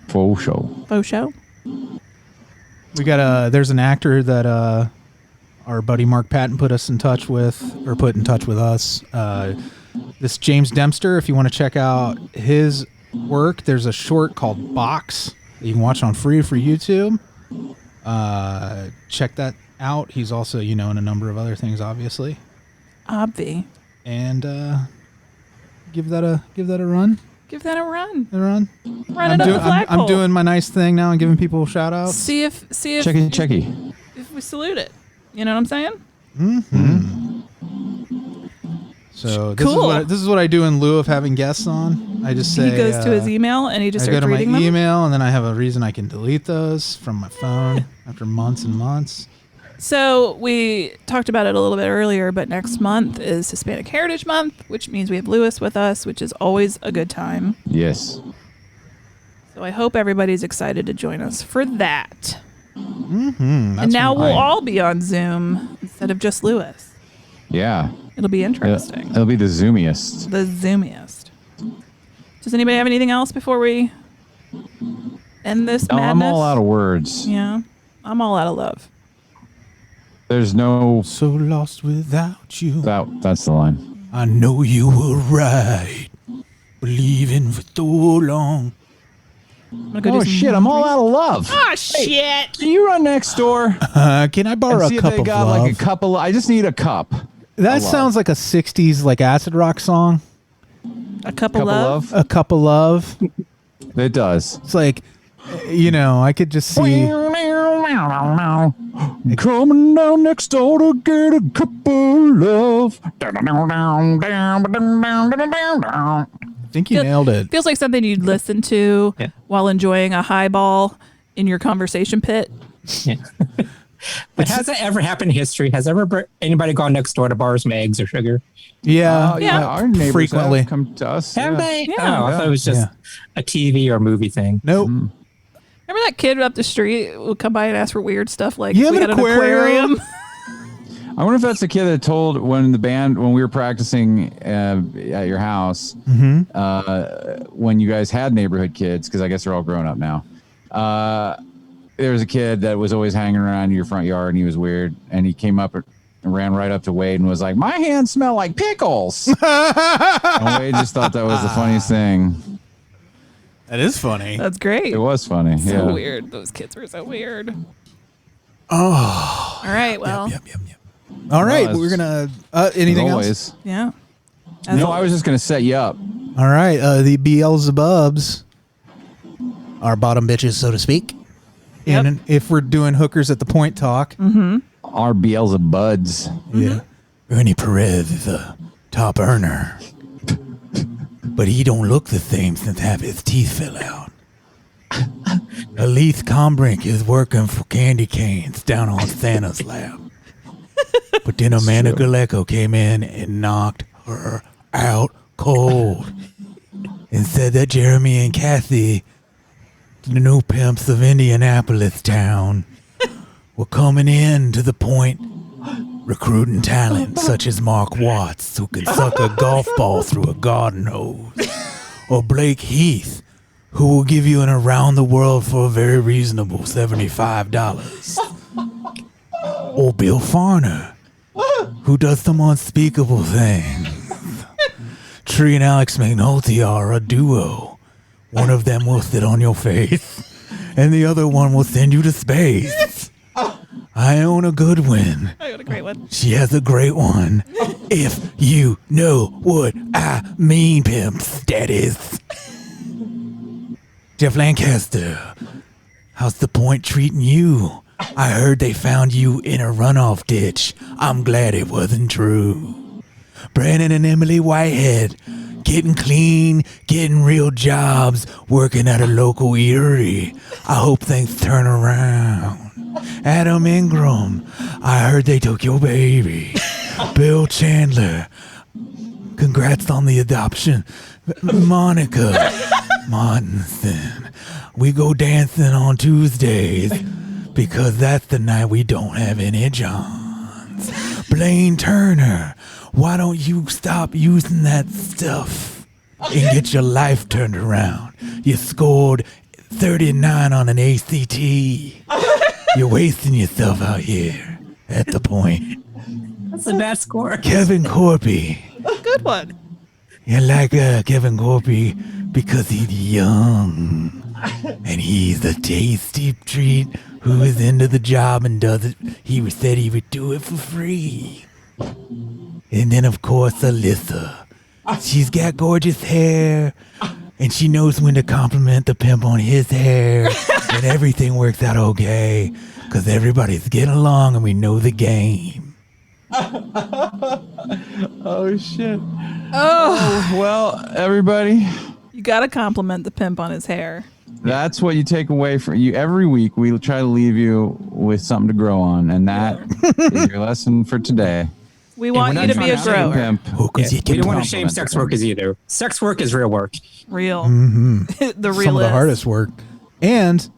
Faux show. Faux show. We got there's an actor that our buddy Mark Patton put in touch with us. This James Dempster, if you want to check out his work, there's a short called Box that you can watch on free for YouTube. Check that out. He's also, in a number of other things, obviously. Obvi. And give that a run. Give that a run. Run it up the flagpole. I'm doing my nice thing now and giving people shout outs. See if Checky. if we salute it. You know what I'm saying? So Cool. this is what I do in lieu of having guests on. I just say He goes to his email and he just I go starts to my reading them. email and then I have a reason I can delete those from my phone after months and months. So we talked about it a little bit earlier, but next month is Hispanic Heritage Month, which means we have Lewis with us, which is always a good time. Yes. So I hope everybody's excited to join us for that. That's And now we'll right. all be on Zoom instead of just Lewis. Yeah. It'll be interesting. It'll be the zoomiest. The Zoomiest. Does anybody have anything else before we end this Oh, madness? I'm all out of words. Yeah. I'm all out of love. There's no. So lost without you. That's the line. I know you were right. Believing for so long. I'm gonna go do Oh some shit! I'm all out of love. Ah, shit. Can you run next door Can I borrow and see a if cup they of got love? like a couple? I just need a cup. That of love. sounds like a 60s like acid rock song. A cup of love. A cup of love. It does. It's like, I could just see. Coming down next door to get a cup of love. I think you nailed it. Feels like something you'd listen to while enjoying a highball in your conversation pit. Yeah. But has that ever happened in history? Has anybody gone next door to borrow some eggs or sugar? Yeah, Our neighbors frequently have come to us. Have yeah. they? Yeah. Oh, I thought it was just a TV or movie thing. Nope. Remember that kid up the street would come by and ask for weird stuff like, You have we an got aquarium? I wonder if that's the kid that told when we were practicing at your house, when you guys had neighborhood kids, because I guess they're all grown up now. There was a kid that was always hanging around your front yard, and he was weird. And he came up and ran right up to Wade and was like, "My hands smell like pickles." And Wade just thought that was the funniest thing. That is funny. That's great. It was funny. So yeah. weird. Those kids were so weird. Oh. All right. Well. Yep. All right. Well, we're going to... anything else? Yeah. No, I was just going to set you up. All right. The Beelzebubs are bottom bitches, so to speak. Yep. And if we're doing hookers at the point talk... Our Beelzebuds. Yeah. Ernie Perez is a top earner. But he don't look the same since half his teeth fell out. Alise Kombrinck is working for candy canes down on Santa's lap. But then Amanda Geletko came in and knocked her out cold. And said that Jeremy and Kathy, the new pimps of Indianapolis town, were coming in to the point recruiting talent such as Mark Watts, who can suck a golf ball through a garden hose, or Blake Heath, who will give you an around the world for a very reasonable $75, or Bill Farner, who does some unspeakable things. Tree and Alex McNulty are a duo. One of them will sit on your face, and the other one will send you to space. Iona Goodwin. I got a great one. She has a great one. If you know what I mean, pimps, that is. Jeff Lancaster, how's the point treating you? I heard they found you in a runoff ditch. I'm glad it wasn't true. Branan and Emily Whitehead, getting clean, getting real jobs, working at a local eatery. I hope things turn around. Adam Ingram, I heard they took your baby. Bill Chandler, congrats on the adoption. Monica Martinson, we go dancing on Tuesdays because that's the night we don't have any Johns. Blayne Turner, why don't you stop using that stuff and get your life turned around? You scored 39 on an ACT. You're wasting yourself out here at the point. That's a bad score. Kevin Korpi. Good one. You like Kevin Korpi because he's young and he's a tasty treat who is into the job and does it. He said he would do it for free. And then, of course, Alyssa. She's got gorgeous hair and she knows when to compliment the pimp on his hair and everything works out okay because everybody's getting along and we know the game. Oh, shit. Oh, well, everybody. You got to compliment the pimp on his hair. That's what you take away from you. Every week, we try to leave you with something to grow on, and that is your lesson for today. We want you to be a grower. We don't want to shame sex workers either. Sex work is real work. Real. Mm-hmm. The real Some of the hardest work. And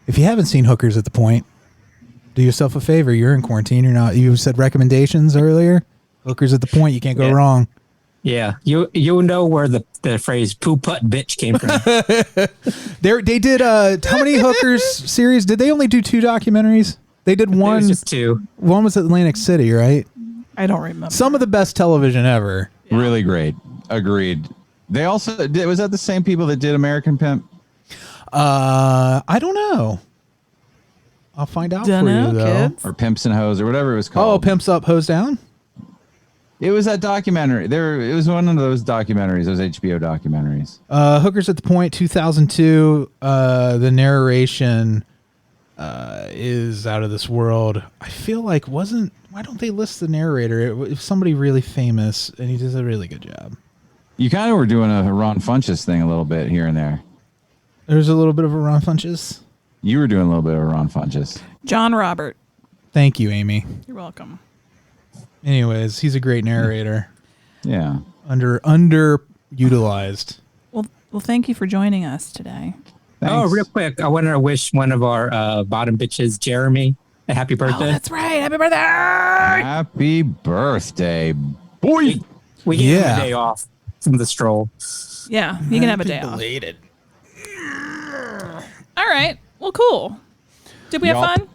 if you haven't seen Hookers at the Point, do yourself a favor. You're in quarantine. You're not. You said recommendations earlier. Hookers at the Point. You can't go wrong. Yeah, you know where the phrase "poo putt bitch" came from. They did how many Hookers series? Did they only do 2 documentaries? They did one. It was just 2. One was Atlantic City, right? I don't remember. Some of the best television ever. Yeah. Really great. Agreed. They also did, was that the same people that did American Pimp? I don't know. I'll find out for you though. Kids. Or Pimps and Hoes or whatever it was called. Oh, Pimps Up, Hose Down. It was that documentary. It was one of those documentaries, those HBO documentaries. Hookers at the Point, 2002. The narration is out of this world. I feel like why don't they list the narrator? It was somebody really famous, and he does a really good job. You kind of were doing a Ron Funches thing a little bit here and there. There's a little bit of a Ron Funches. You were doing a little bit of a Ron Funches. John Robert. Thank you, Amy. You're welcome. Anyways, he's a great narrator. Yeah. Underutilized. Well, thank you for joining us today. Thanks. Oh, real quick, I want to wish one of our bottom bitches, Jeremy, a happy birthday. Oh, that's right. Happy birthday. Happy birthday, boy. We gave him a day off from the stroll. Yeah, you can have a day off. All right. Well, cool. Did we have fun?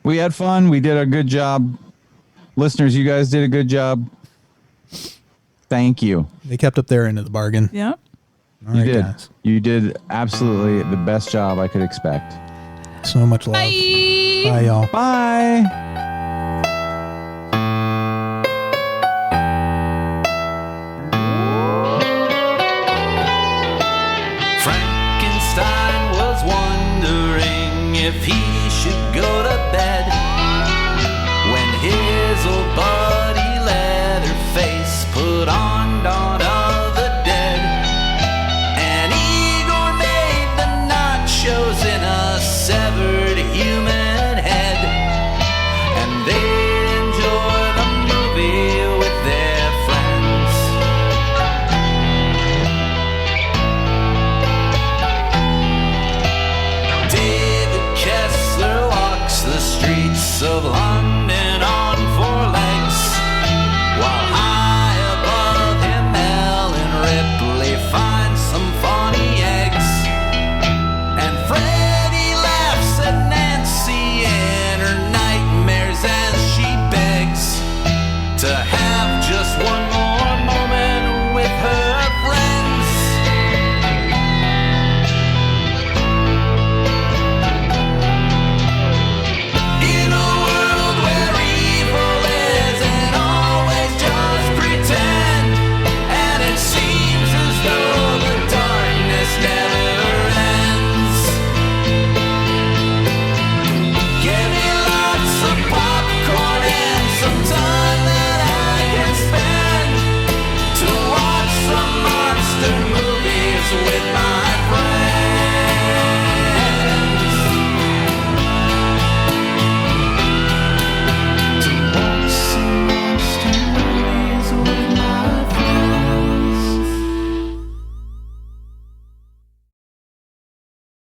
We had fun. We did a good job. Listeners, you guys did a good job. Thank you. They kept up their end of the bargain. Yeah. All you right, did. guys. You did absolutely the best job I could expect. So much love. Bye. Bye, y'all. Bye. Frankenstein was wondering if he should go